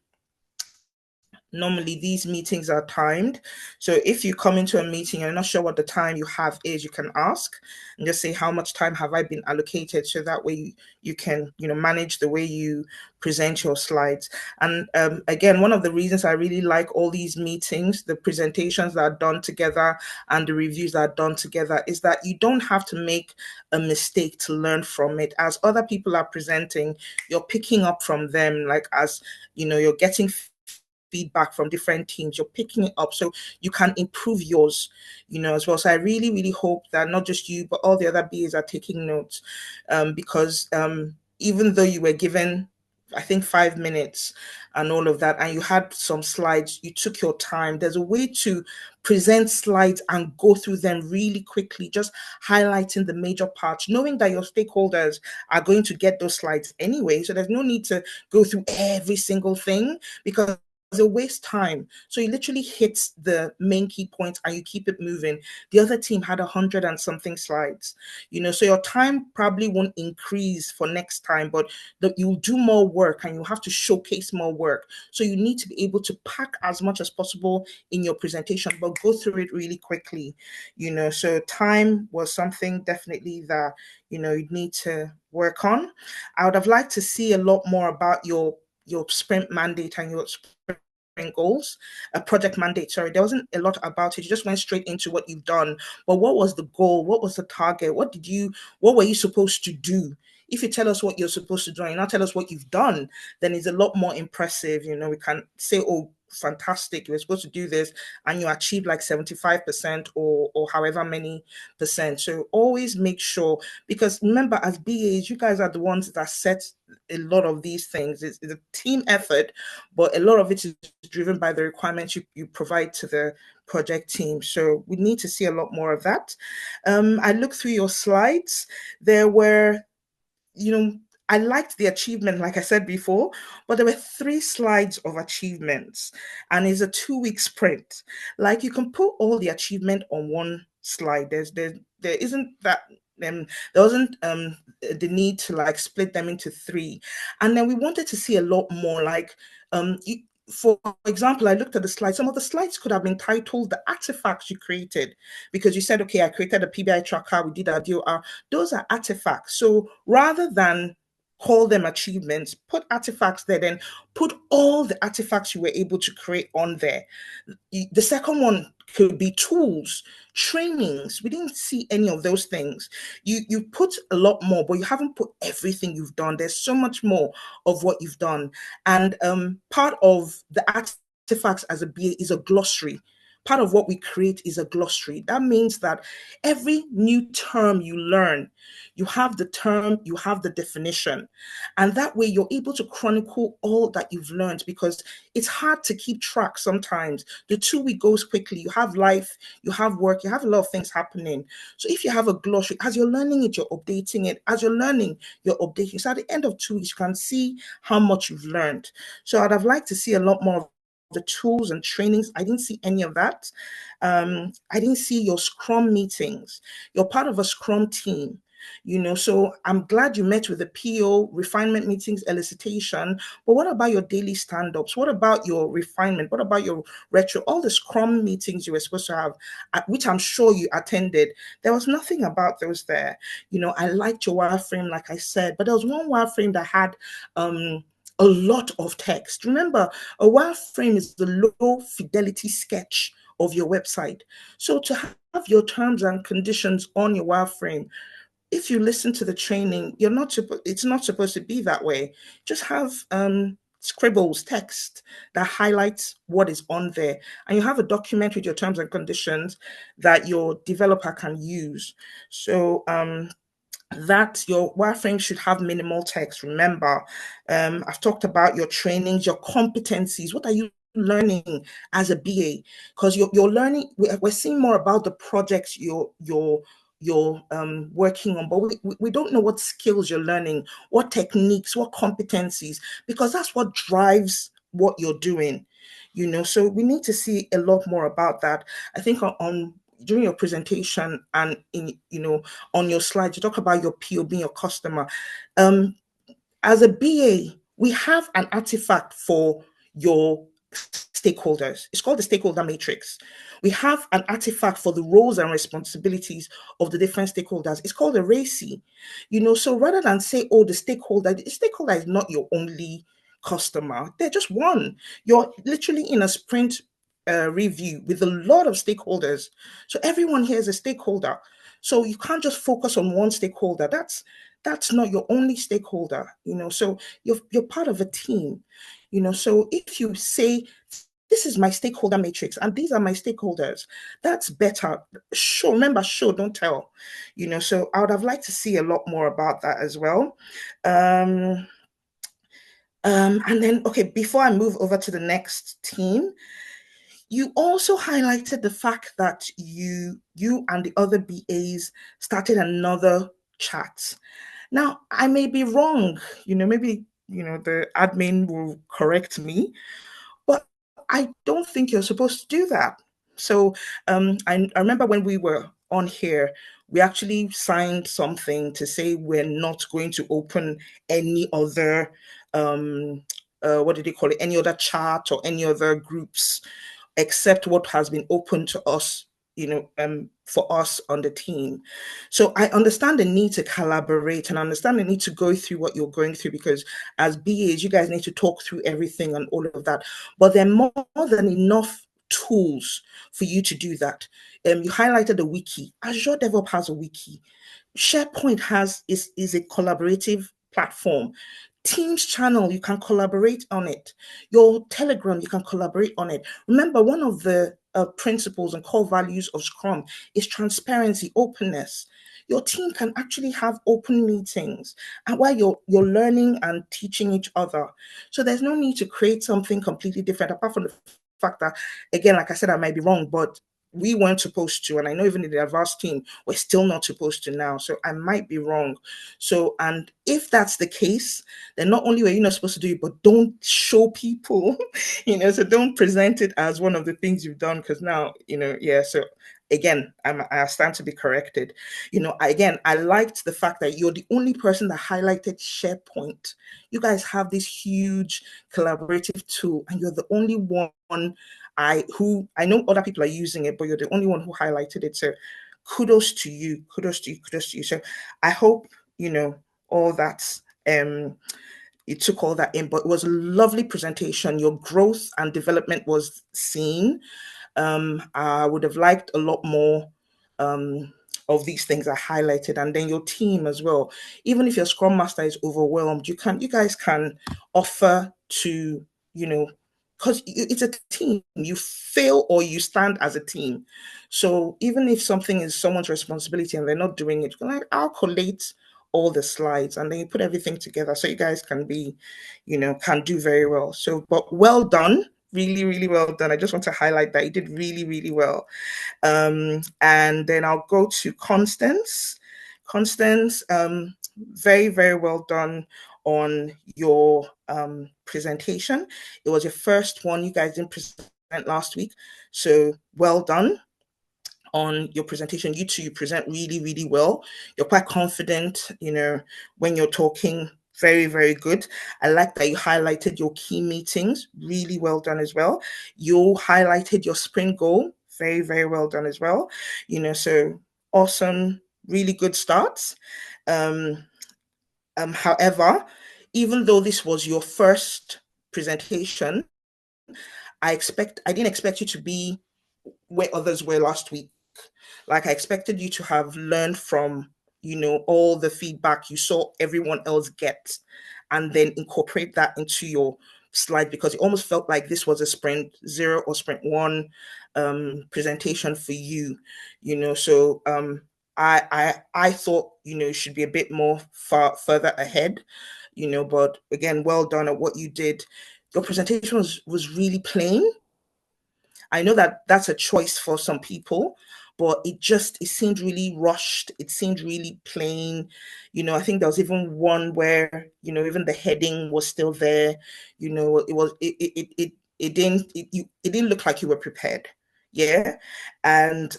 Normally these meetings are timed. So if you come into a meeting and you're not sure what the time you have is, you can ask and just say, how much time have I been allocated? So that way you can, manage the way you present your slides. And again, one of the reasons I really like all these meetings, the presentations that are done together and the reviews that are done together, is that you don't have to make a mistake to learn from it. As other people are presenting, you're picking up from them, like as you're getting feedback from different teams, you're picking it up so you can improve yours, as well. So I really, really hope that not just you, but all the other BAs are taking notes, because even though you were given, I think, 5 minutes and all of that, and you had some slides, you took your time. There's a way to present slides and go through them really quickly, just highlighting the major parts, knowing that your stakeholders are going to get those slides anyway. So there's no need to go through every single thing, because a waste time. So you literally hit the main key points and you keep it moving. The other team had 100 and something slides, so your time probably won't increase for next time, but you'll do more work and you have to showcase more work. So you need to be able to pack as much as possible in your presentation, but go through it really quickly, so time was something definitely that, you'd need to work on. I would have liked to see a lot more about your sprint mandate and your sprint goals, a project mandate. Sorry, there wasn't a lot about it. You just went straight into what you've done. But what was the goal? What was the target? What were you supposed to do? If you tell us what you're supposed to do and you not tell us what you've done, then it's a lot more impressive. We can say, oh, fantastic, you were supposed to do this and you achieved like 75% or however many percent. So always make sure, because remember, as BAs, you guys are the ones that set a lot of these things. It's a team effort, but a lot of it is driven by the requirements you provide to the project team. So we need to see a lot more of that. I looked through your slides. There were, I liked the achievement, like I said before, but there were 3 slides of achievements and it's a 2-week sprint. Like, you can put all the achievement on one slide. There isn't that, there wasn't the need to like split them into 3. And then we wanted to see a lot more, like, for example, I looked at the slides. Some of the slides could have been titled the artifacts you created, because you said, okay, I created a PBI tracker, we did our DOR. Those are artifacts. So rather than call them achievements, put artifacts there, then put all the artifacts you were able to create on there. The second one could be tools, trainings. We didn't see any of those things. You put a lot more, but you haven't put everything you've done. There's so much more of what you've done. And part of the artifacts as a BA is a glossary. Part of what we create is a glossary. That means that every new term you learn, you have the term, you have the definition. And that way you're able to chronicle all that you've learned, because it's hard to keep track sometimes. The 2-week goes quickly. You have life, you have work, you have a lot of things happening. So if you have a glossary, as you're learning it, you're updating it. As you're learning, you're updating. So at the end of 2 weeks, you can see how much you've learned. So I'd have liked to see a lot more of the tools and trainings. I didn't see any of that. I didn't see your Scrum meetings. You're part of a Scrum team, so I'm glad you met with the PO, refinement meetings, elicitation. But what about your daily stand-ups? What about your refinement? What about your retro? All the Scrum meetings you were supposed to have, which I'm sure you attended, there was nothing about those there. I liked your wireframe, like I said, but there was one wireframe that had a lot of text. Remember, a wireframe is the low fidelity sketch of your website. So to have your terms and conditions on your wireframe, if you listen to the training, it's not supposed to be that way. Just have scribbles, text that highlights what is on there. And you have a document with your terms and conditions that your developer can use. So that your wireframe should have minimal text. Remember, I've talked about your trainings, your competencies. What are you learning as a BA? Because you're learning, we're seeing more about the projects you're working on, but we don't know what skills you're learning, what techniques, what competencies, because that's what drives what you're doing. So we need to see a lot more about that. I think on during your presentation and on your slides, you talk about your PO being your customer. As a BA, we have an artifact for your stakeholders. It's called the stakeholder matrix. We have an artifact for the roles and responsibilities of the different stakeholders. It's called a RACI. So rather than say, oh, the stakeholder is not your only customer. They're just one. You're literally in a sprint review with a lot of stakeholders. So everyone here is a stakeholder. So you can't just focus on one stakeholder. That's not your only stakeholder. So you're part of a team. So if you say, this is my stakeholder matrix and these are my stakeholders, that's better. Remember, show, don't tell. So I would have liked to see a lot more about that as well. And then, okay, before I move over to the next team, you also highlighted the fact that you and the other BAs started another chat. Now, I may be wrong, maybe, the admin will correct me, but I don't think you're supposed to do that. So I remember when we were on here, we actually signed something to say we're not going to open any other, what did they call it, any other chat or any other groups except what has been open to us, for us on the team. So I understand the need to collaborate and understand the need to go through what you're going through, because as BAs, you guys need to talk through everything and all of that. But there are more than enough tools for you to do that. You highlighted the wiki. Azure DevOps has a wiki. SharePoint is a collaborative platform. Teams channel, you can collaborate on it. Your Telegram, you can collaborate on it. Remember, one of the principles and core values of Scrum is transparency, openness. Your team can actually have open meetings and while you're learning and teaching each other. So there's no need to create something completely different, apart from the fact that, again, like I said, I might be wrong, but we weren't supposed to, and I know even in the advanced team, we're still not supposed to now. So I might be wrong. So, and if that's the case, then not only were you not supposed to do it, but don't show people, so don't present it as one of the things you've done, because now, yeah, so again, I stand to be corrected. Again, I liked the fact that you're the only person that highlighted SharePoint. You guys have this huge collaborative tool, and you're the only one I know other people are using it, but you're the only one who highlighted it. So kudos to you, kudos to you, kudos to you. So I hope, all that, you took all that in, but it was a lovely presentation. Your growth and development was seen. I would have liked a lot more of these things I highlighted, and then your team as well. Even if your Scrum Master is overwhelmed, you guys can offer to, because it's a team. You fail or you stand as a team. So even if something is someone's responsibility and they're not doing it, I'll collate all the slides and then you put everything together so you guys can be, can do very well. So, but well done. Really, really well done. I just want to highlight that you did really, really well. And then I'll go to Constance. Constance, very, very well done on your presentation. It was your first one. You guys didn't present last week. So well done on your presentation. You two, you present really, really well. You're quite confident, when you're talking. Very, very good. I like that you highlighted your key meetings. Really well done as well. You highlighted your sprint goal. Very, very well done as well. So awesome, really good starts. However, even though this was your first presentation, I didn't expect you to be where others were last week. Like I expected you to have learned from, all the feedback you saw everyone else get, and then incorporate that into your slide, because it almost felt like this was a sprint 0 or sprint 1 presentation for you, So I thought, you should be a bit more further ahead, but again, well done at what you did. Your presentation was really plain. I know that that's a choice for some people, but it seemed really rushed. It seemed really plain. I think there was even one where, even the heading was still there. it didn't look like you were prepared. Yeah. And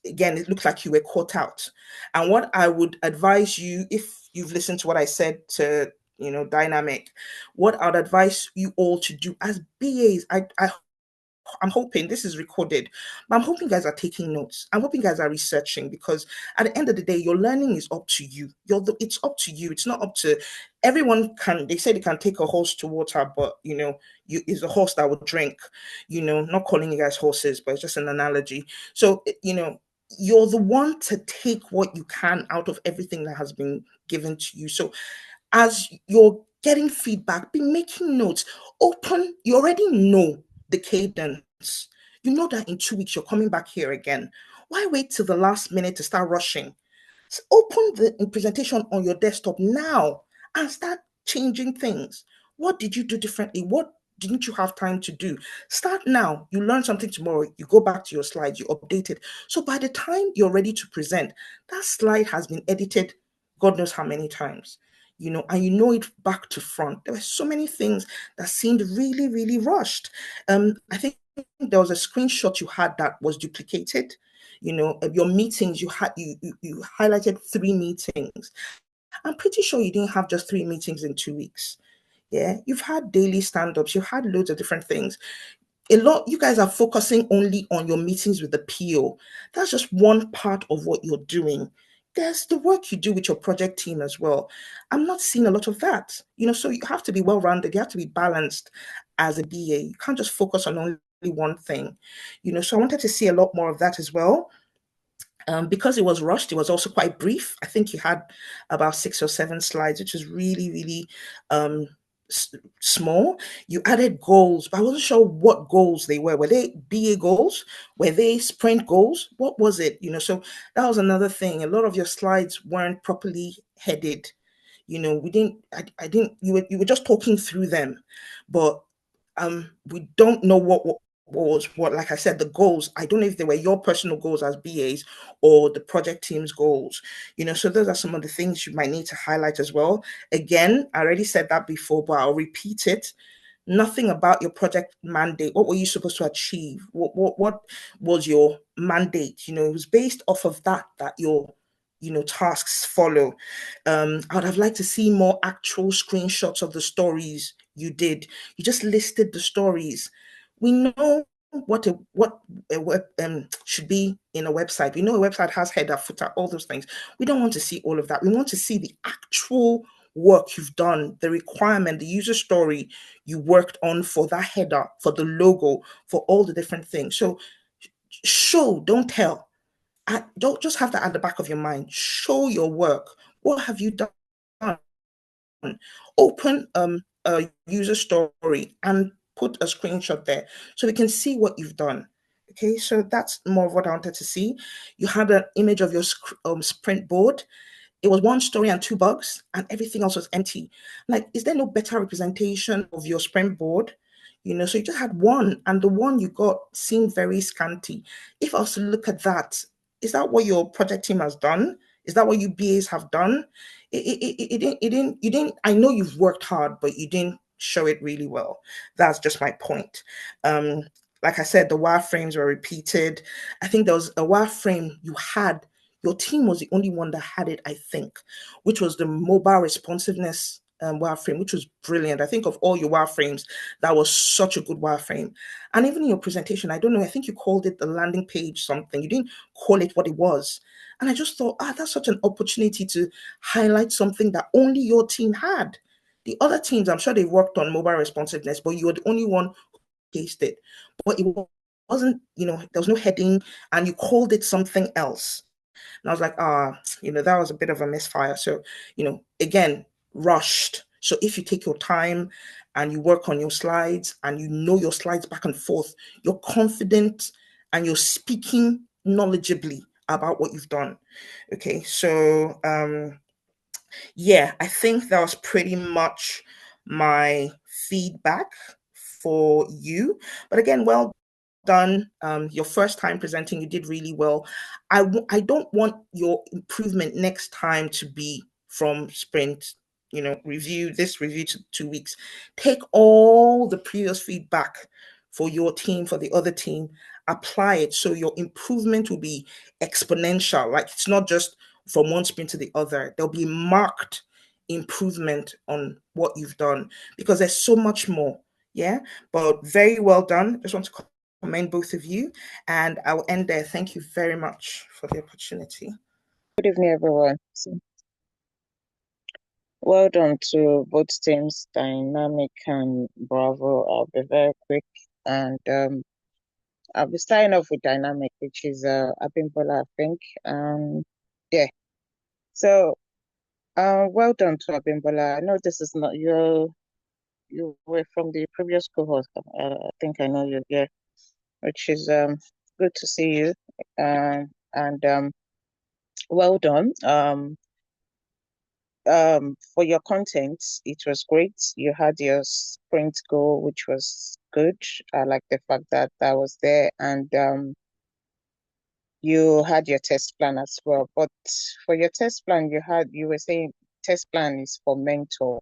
again, it looked like you were caught out. And what I would advise you, if you've listened to what I said to, Dynamic, what I'd advise you all to do as BAs, I'm hoping this is recorded, but I'm hoping you guys are taking notes. I'm hoping you guys are researching, because at the end of the day, your learning is up to you. It's up to you. It's not up to everyone. They say they can take a horse to water, but it's a horse that will drink. Not calling you guys horses, but it's just an analogy. So you're the one to take what you can out of everything that has been given to you. So as you're getting feedback, be making notes. You already know the cadence. You know that in 2 weeks you're coming back here again. Why wait till the last minute to start rushing? Open the presentation on your desktop now and start changing things. What did you do differently? What didn't you have time to do? Start now. You learn something tomorrow. You go back to your slides, you update it. So by the time you're ready to present, that slide has been edited God knows how many times. And you know it back to front. There were so many things that seemed really, really rushed. I think there was a screenshot you had that was duplicated. Your meetings, you highlighted 3 meetings. I'm pretty sure you didn't have just 3 meetings in 2 weeks. Yeah, you've had daily stand-ups, you've had loads of different things. You guys are focusing only on your meetings with the PO. That's just one part of what you're doing. There's the work you do with your project team as well. I'm not seeing a lot of that. So you have to be well-rounded. You have to be balanced as a BA. You can't just focus on only one thing. So I wanted to see a lot more of that as well. Because it was rushed, it was also quite brief. I think you had about 6 or 7 slides, which is really, really small. You added goals, but I wasn't sure what goals they were. Were they BA goals? Were they sprint goals? What was it? So that was another thing. A lot of your slides weren't properly headed. We didn't. I didn't. You were just talking through them, but we don't know what was what. Like I said, the goals, I don't know if they were your personal goals as BAs or the project team's goals. So those are some of the things you might need to highlight as well. Again, I already said that before, but I'll repeat it. Nothing about your project mandate. What were you supposed to achieve? What was your mandate? It was based off of that your tasks follow. I would have liked to see more actual screenshots of the stories you did. You just listed the stories. We know what should be in a website. We know a website has header, footer, all those things. We don't want to see all of that. We want to see the actual work you've done, the requirement, the user story you worked on for that header, for the logo, for all the different things. So show, don't tell. Don't just have that at the back of your mind. Show your work. What have you done? Open a user story and put a screenshot there so we can see what you've done. Okay, so that's more of what I wanted to see. You had an image of your sprint board. It was 1 story and 2 bugs, and everything else was empty. Like, is there no better representation of your sprint board? So you just had one, and the one you got seemed very scanty. If I was to look at that, is that what your project team has done? Is that what you BAs have done? You didn't. I know you've worked hard, but you didn't show it really well. That's just my point. Like I said, the wireframes were repeated. I think there was a wireframe you had. Your team was the only one that had it, I think, which was the mobile responsiveness wireframe, which was brilliant. I think of all your wireframes, that was such a good wireframe. And even in your presentation, I don't know, I think you called it the landing page something. You didn't call it what it was. And I just thought, that's such an opportunity to highlight something that only your team had. The other teams, I'm sure they worked on mobile responsiveness, but you were the only one who faced it. But it wasn't, there was no heading, and you called it something else. And I was like, that was a bit of a misfire. So, again, rushed. So if you take your time and you work on your slides and you know your slides back and forth, you're confident and you're speaking knowledgeably about what you've done. Okay, so yeah, I think that was pretty much my feedback for you. But again, well done. Your first time presenting, you did really well. I don't want your improvement next time to be from sprint review to 2 weeks. Take all the previous feedback for your team, for the other team, apply it so your improvement will be exponential. Like, it's not just from one sprint to the other. There'll be marked improvement on what you've done because there's so much more. Yeah, but very well done. Just want to commend both of you, and I will end there. Thank you very much for the opportunity. Good evening, everyone. Well done to both teams, Dynamic and Bravo. I'll be very quick, and I'll be starting off with Dynamic, which is Abimbola, I think. Yeah. So, well done to Abimbola. I know this is not you were from the previous cohort. I think I know you, yeah, which is good to see you. And well done. For your content, it was great. You had your sprint goal, which was good. I like the fact that that was there, and you had your test plan as well. But for your test plan, you were saying test plan is for mentor.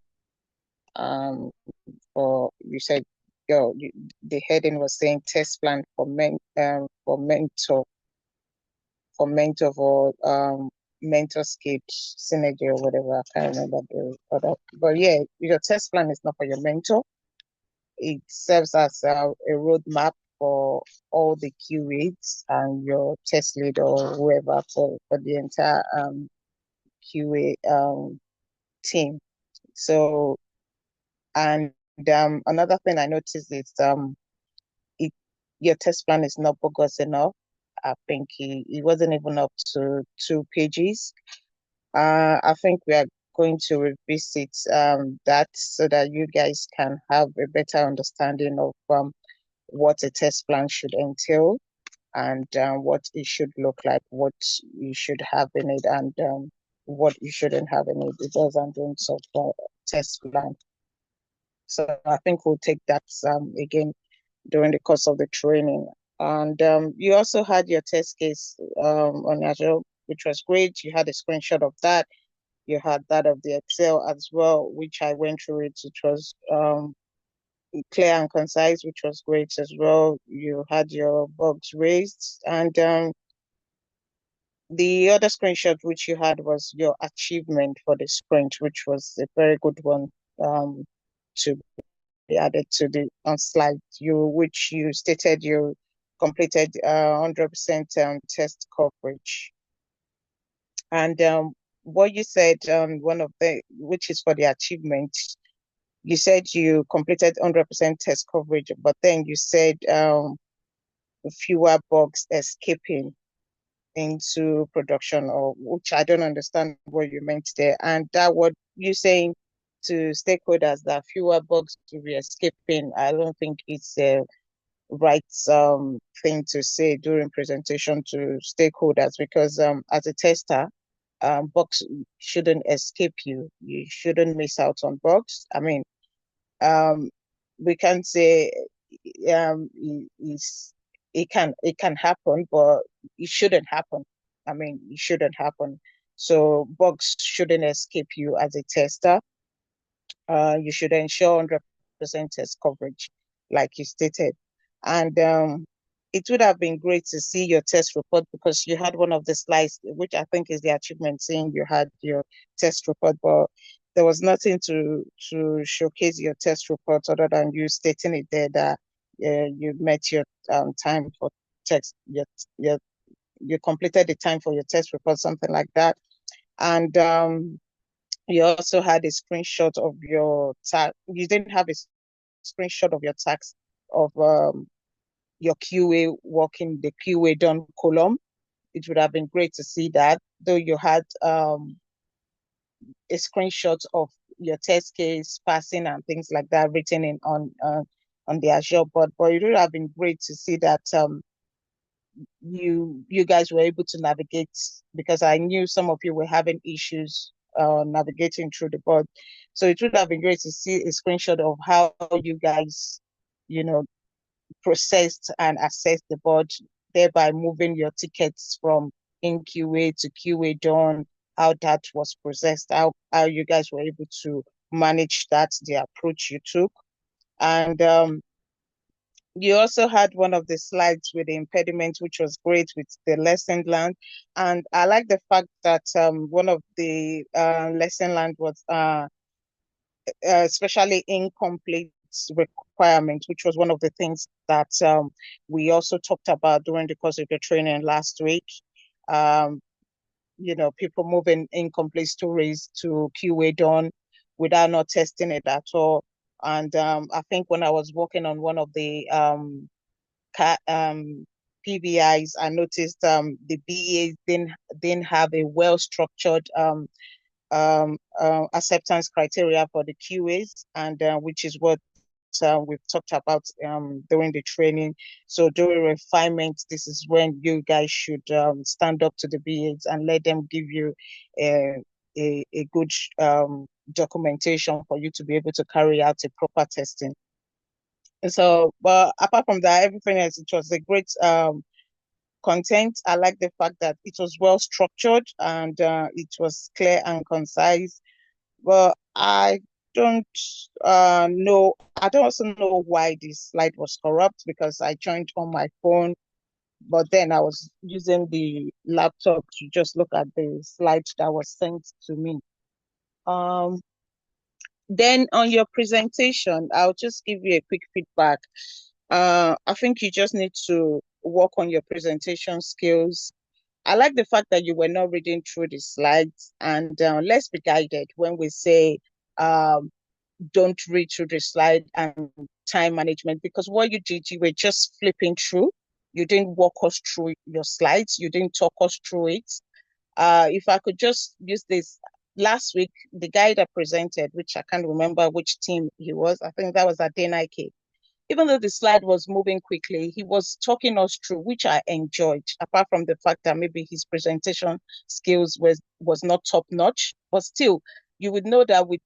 Or you said the heading was saying test plan for mentor for mentorscape synergy or whatever. I can't remember the other. But yeah, your test plan is not for your mentor. It serves as a roadmap for all the QAs and your test lead or whoever for the entire QA team. So, and another thing I noticed is your test plan is not bogus enough. I think it wasn't even up to 2 pages. I think we are going to revisit that so that you guys can have a better understanding of what a test plan should entail and what it should look like, what you should have in it, and what you shouldn't have in it. The do's and don'ts of test plan. So I think we'll take that again during the course of the training. And you also had your test case on Azure, which was great. You had a screenshot of that. You had that of the Excel as well, which I went through it. It was clear and concise, which was great as well. You had your bugs raised. And the other screenshot which you had was your achievement for the sprint, which was a very good one to be added to the slide, which you stated you completed 100% test coverage. And what you said, one of the, which is for the achievement, you said you completed 100% test coverage, but then you said fewer bugs escaping into production, or which I don't understand what you meant there. And that what you saying to stakeholders that fewer bugs to be escaping, I don't think it's a right thing to say during presentation to stakeholders, because as a tester, bugs shouldn't escape you. You shouldn't miss out on bugs. I mean, we can say it can happen, but it shouldn't happen. I mean, it shouldn't happen. So bugs shouldn't escape you as a tester. You should ensure 100% test coverage, like you stated. And it would have been great to see your test report, because you had one of the slides, which I think is the achievement, saying you had your test report, but there was nothing to showcase your test report other than you stating it there that you met your time for test, you completed the time for your test report, something like that. And you also had a screenshot of your task. You didn't have a screenshot of your task of your QA working, the QA done column. It would have been great to see that, though you had a screenshot of your test case passing and things like that written in on the Azure board. But it would have been great to see that you guys were able to navigate, because I knew some of you were having issues navigating through the board. So it would have been great to see a screenshot of how you guys, processed and assessed the board, thereby moving your tickets from in QA to QA done how that was processed, how you guys were able to manage that, the approach you took. And you also had one of the slides with the impediment, which was great with the lesson learned. And I like the fact that one of the lesson learned was especially incomplete requirements, which was one of the things that we also talked about during the course of the training last week. You know, people moving incomplete stories to QA done without not testing it at all. And I think when I was working on one of the PBIs, I noticed the BEAs didn't have a well-structured acceptance criteria for the QAs, and which is what we've talked about during the training. So during refinement, this is when you guys should stand up to the BAs and let them give you a good documentation for you to be able to carry out a proper testing. And so, but apart from that, everything else, it was a great content. I like the fact that it was well structured and it was clear and concise. But I don't know. I don't also know why this slide was corrupt, because I joined on my phone, but then I was using the laptop to just look at the slide that was sent to me. Then on your presentation, I'll just give you a quick feedback. I think you just need to work on your presentation skills. I like the fact that you were not reading through the slides, and let's be guided when we say don't read through the slide and time management, because what you did, you were just flipping through. You didn't walk us through your slides. You didn't talk us through it. If I could just use this, last week, the guy that presented, which I can't remember which team he was, I think that was 𝐂𝐻𝐍𝐄𝐂𝐓. Even though the slide was moving quickly, he was talking us through, which I enjoyed, apart from the fact that maybe his presentation skills was not top notch, but still, you would know that with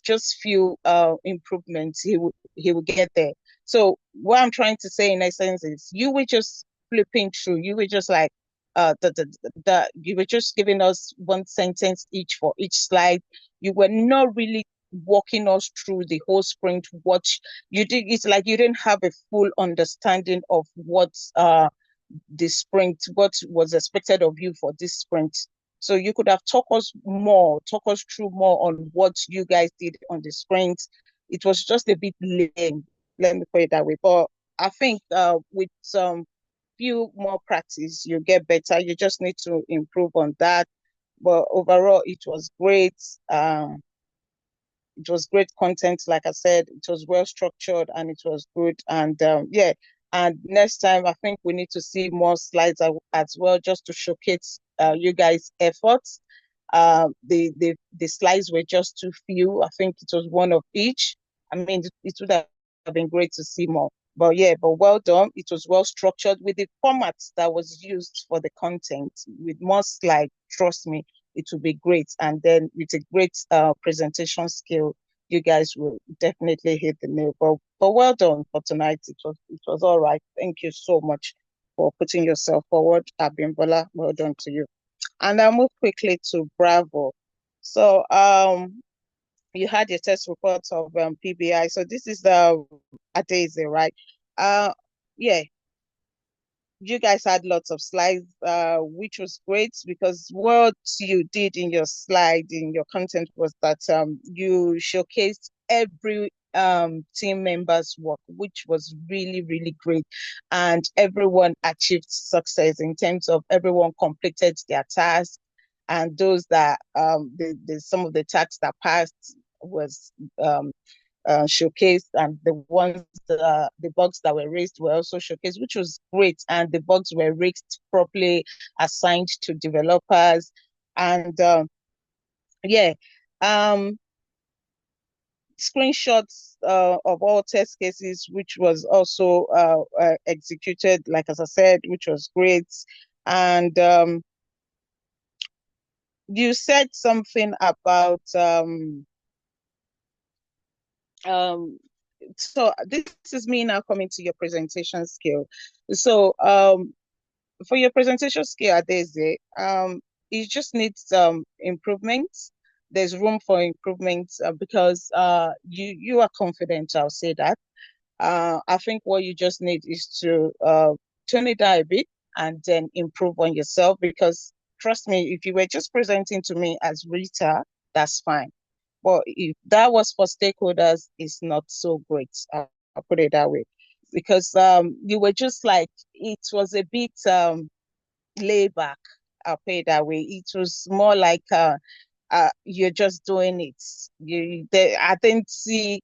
just few improvements, he would get there. So what I'm trying to say in essence is, you were just flipping through. You were just like, you were just giving us one sentence each for each slide. You were not really walking us through the whole sprint. What you did, it's like you didn't have a full understanding of what the sprint, what was expected of you for this sprint. So you could have talk us through more on what you guys did on the sprint. It was just a bit lame, let me put it that way. But I think with some few more practice, you get better. You just need to improve on that. But overall, it was great. It was great content. Like I said, it was well structured and it was good. And yeah, and next time, I think we need to see more slides as well, just to showcase you guys' efforts. The slides were just too few. I think it was one of each. I mean, it would have been great to see more. But yeah, but well done. It was well structured with the format that was used for the content, with more slides. Trust me, it will be great. And then with a great presentation skill, you guys will definitely hit the nail. But well done for tonight. It was all right. Thank you so much for putting yourself forward. Abimbola, well done to you. And I'll move quickly to Bravo. So you had your test reports of PBI. So this is the 𝐂𝐻𝐍𝐄𝐂𝐓, right? Yeah, you guys had lots of slides, which was great, because what you did in your slide, in your content, was that you showcased every team member's work, which was really, really great. And everyone achieved success in terms of everyone completed their tasks. And those that some of the tasks that passed was showcased, and the ones the bugs that were raised were also showcased, which was great. And the bugs were raised properly, assigned to developers. And yeah, screenshots of all test cases, which was also executed, like as I said, which was great. And you said something about so this is me now coming to your presentation skill. So for your presentation skill, 𝐂𝐻𝐍𝐶, it just needs improvements. There's room for improvements because you are confident, I'll say that. I think what you just need is to turn it down a bit and then improve on yourself, because trust me, if you were just presenting to me as Rita, that's fine. But if that was for stakeholders, it's not so great. I'll put it that way. Because you were just like, it was a bit laid back. I'll put it that way. It was more like you're just doing it. I didn't see,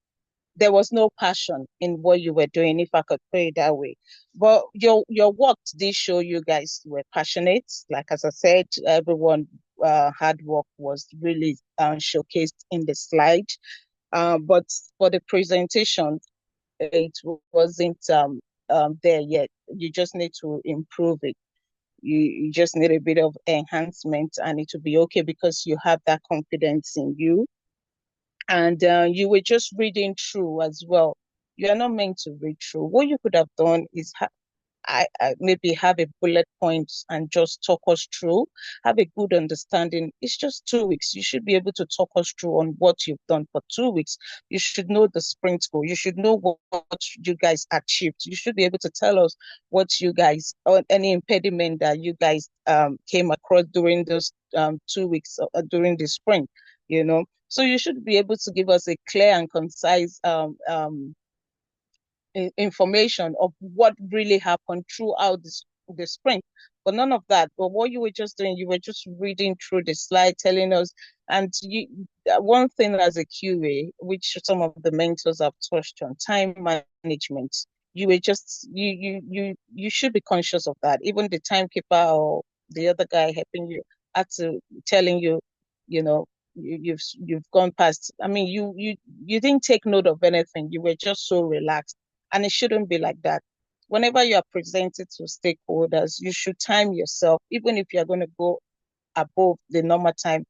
there was no passion in what you were doing, if I could put it that way. But your work did show you guys were passionate. Like, as I said, everyone hard work was really showcased in the slide. But for the presentation, it wasn't there yet. You just need to improve it. You just need a bit of enhancement, and it will be okay because you have that confidence in you. And you were just reading through as well. You are not meant to read through. What you could have done is I maybe have a bullet point and just talk us through, have a good understanding. It's just 2 weeks. You should be able to talk us through on what you've done for 2 weeks. You should know the sprint goal. You should know what you guys achieved. You should be able to tell us what you guys, or any impediment that you guys came across during those 2 weeks during the sprint, you know. So you should be able to give us a clear and concise information of what really happened throughout the sprint. But none of that. But what you were just doing, you were just reading through the slide, telling us. And one thing as a QA, which some of the mentors have touched on, time management. You were just you should be conscious of that. Even the timekeeper or the other guy helping you had to telling you, you know, you've gone past. I mean, you didn't take note of anything. You were just so relaxed. And it shouldn't be like that. Whenever you are presented to stakeholders, you should time yourself. Even if you're going to go above the normal time,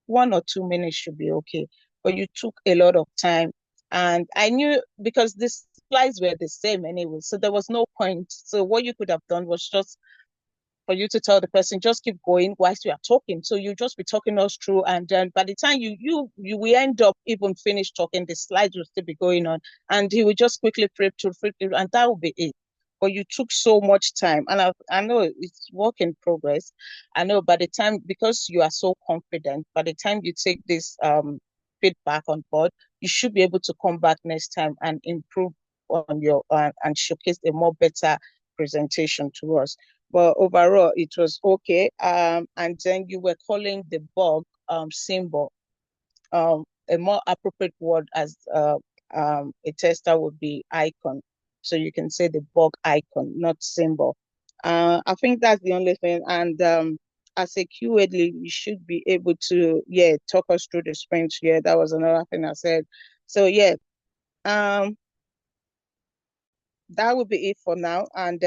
1 or 2 minutes should be okay. But you took a lot of time. And I knew, because the slides were the same anyway, so there was no point. So what you could have done was just for you to tell the person, just keep going whilst we are talking. So you just be talking us through, and then by the time you will end up even finish talking, the slides will still be going on, and he will just quickly flip through, and that will be it. But you took so much time, and I know it's work in progress. I know by the time, because you are so confident, by the time you take this feedback on board, you should be able to come back next time and improve on your and showcase a more better presentation to us. But overall, it was okay. And then you were calling the bug symbol. A more appropriate word as a tester would be icon. So you can say the bug icon, not symbol. I think that's the only thing. And as a QA lead, you should be able to, talk us through the sprint. Yeah, that was another thing I said. So yeah, that would be it for now. And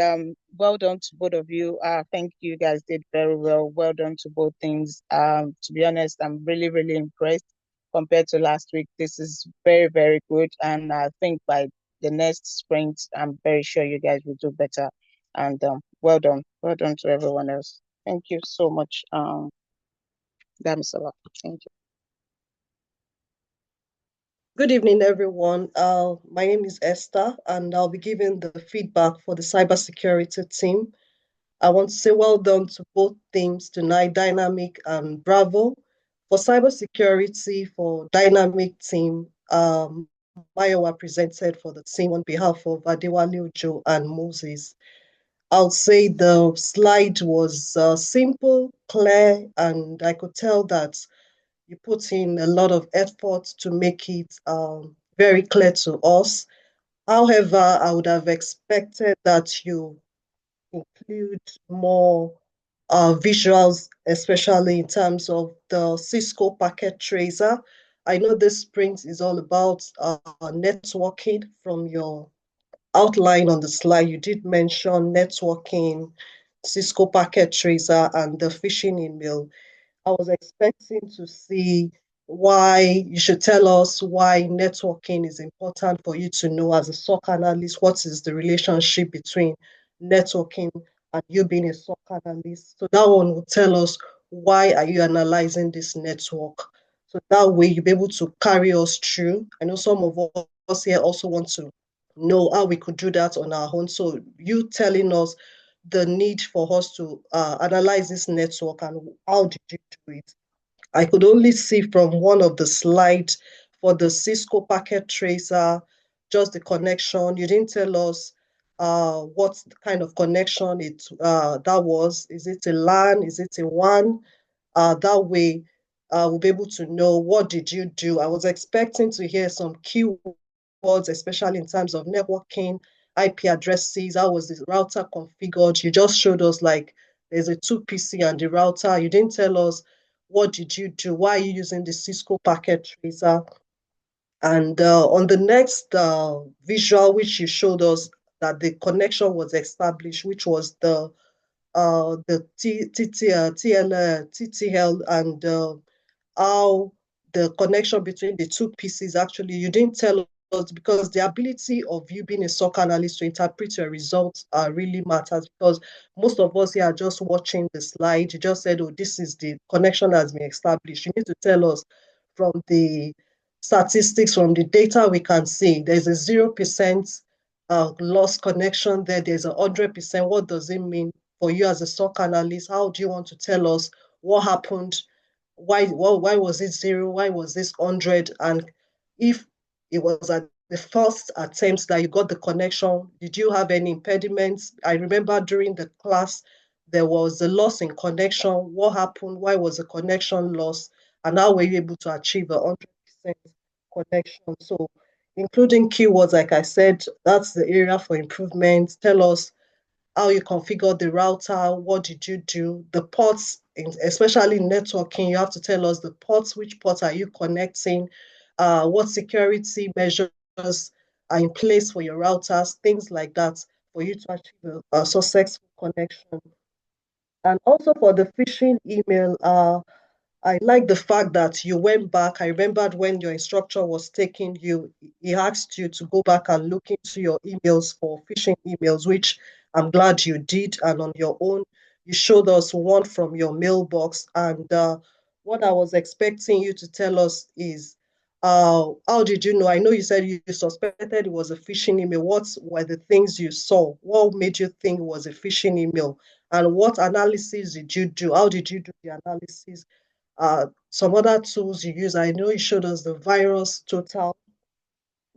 well done to both of you. I think you guys did very well. Well done to both teams. To be honest, I'm really, really impressed compared to last week. This is very, very good. And I think by the next sprint, I'm very sure you guys will do better. And well done. Well done to everyone else. Thank you so much. Damisala. Thank you. Good evening, everyone. My name is Esther, and I'll be giving the feedback for the cybersecurity team. I want to say well done to both teams tonight, Dynamic and Bravo. For cybersecurity, for Dynamic team, Mayowa presented for the team on behalf of Adewale Ojo and Moses. I'll say the slide was simple, clear, and I could tell that you put in a lot of effort to make it very clear to us. However, I would have expected that you include more visuals, especially in terms of the Cisco packet tracer. I know this sprint is all about networking. From your outline on the slide, you did mention networking, Cisco packet tracer, and the phishing email. I was expecting to see why you should tell us why networking is important for you to know as a SOC analyst. What is the relationship between networking and you being a SOC analyst? So that one will tell us why are you analyzing this network? So that way you'll be able to carry us through. I know some of us here also want to know how we could do that on our own. So you telling us the need for us to analyze this network and how did you do it? I could only see from one of the slides for the Cisco packet tracer, just the connection. You didn't tell us what kind of connection that was. Is it a LAN? Is it a WAN? That way, we'll be able to know what did you do. I was expecting to hear some keywords, especially in terms of networking, IP addresses. How was the router configured? You just showed us like there's a 2PC and the router. You didn't tell us what did you do? Why are you using the Cisco packet tracer? And on the next visual, which you showed us that the connection was established, which was the TTL and how the connection between the two pieces actually, you didn't tell us because the ability of you being a SOC analyst to interpret your results really matters because most of us here are just watching the slide. You just said, oh, this is the connection has been established. You need to tell us from the statistics, from the data we can see, there's a 0% lost connection there. There's a 100%. What does it mean for you as a SOC analyst? How do you want to tell us what happened? Why was it 0? Why was this 100? And if it was at the first attempt that you got the connection, did you have any impediments? I remember during the class, there was a loss in connection. What happened? Why was the connection lost? And how were you able to achieve a 100% connection? So including keywords, like I said, that's the area for improvement. Tell us how you configure the router, what did you do, the ports, especially networking, you have to tell us the ports, which ports are you connecting, what security measures are in place for your routers, things like that, for you to achieve a successful connection. And also for the phishing email, I like the fact that you went back. I remembered when your instructor was taking you, he asked you to go back and look into your emails for phishing emails, which I'm glad you did. And on your own, you showed us one from your mailbox. And what I was expecting you to tell us is, how did you know? I know you said you suspected it was a phishing email. What were the things you saw? What made you think it was a phishing email? And what analysis did you do? How did you do the analysis? Some other tools you use, I know you showed us the virus total.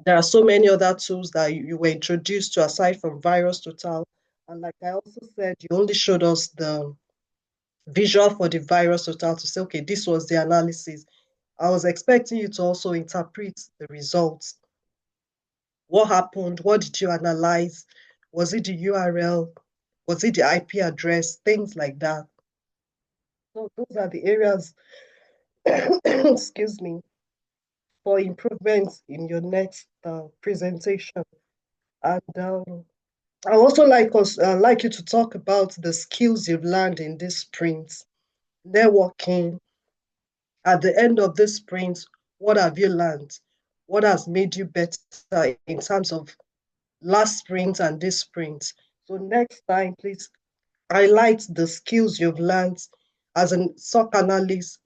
There are so many other tools that you were introduced to aside from virus total. And like I also said, you only showed us the visual for the virus total to say, okay, this was the analysis. I was expecting you to also interpret the results. What happened? What did you analyze? Was it the URL? Was it the IP address? Things like that. So those are the areas, excuse me, for improvements in your next presentation. And I also like you to talk about the skills you've learned in this sprint, networking. At the end of this sprint, what have you learned? What has made you better in terms of last sprint and this sprint? So next time, please highlight the skills you've learned as a SOC analyst,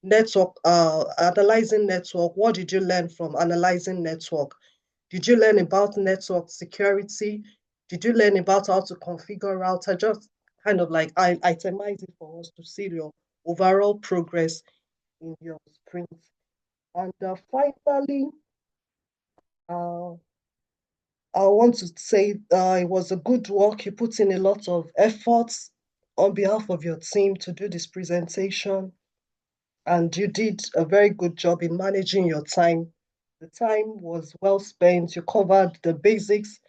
network, analyzing network. What did you learn from analyzing network? Did you learn about network security? Did you learn about how to configure router? Just kind of like itemize it for us to see your overall progress in your sprint. And finally, uh, I want to say it was a good work. You put in a lot of efforts on behalf of your team to do this presentation. And you did a very good job in managing your time. The time was well spent. You covered the basics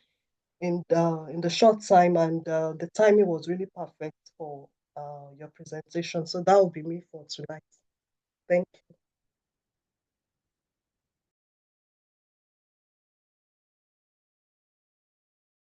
in the short time, and the timing was really perfect for your presentation. So that will be me for tonight. Thank you.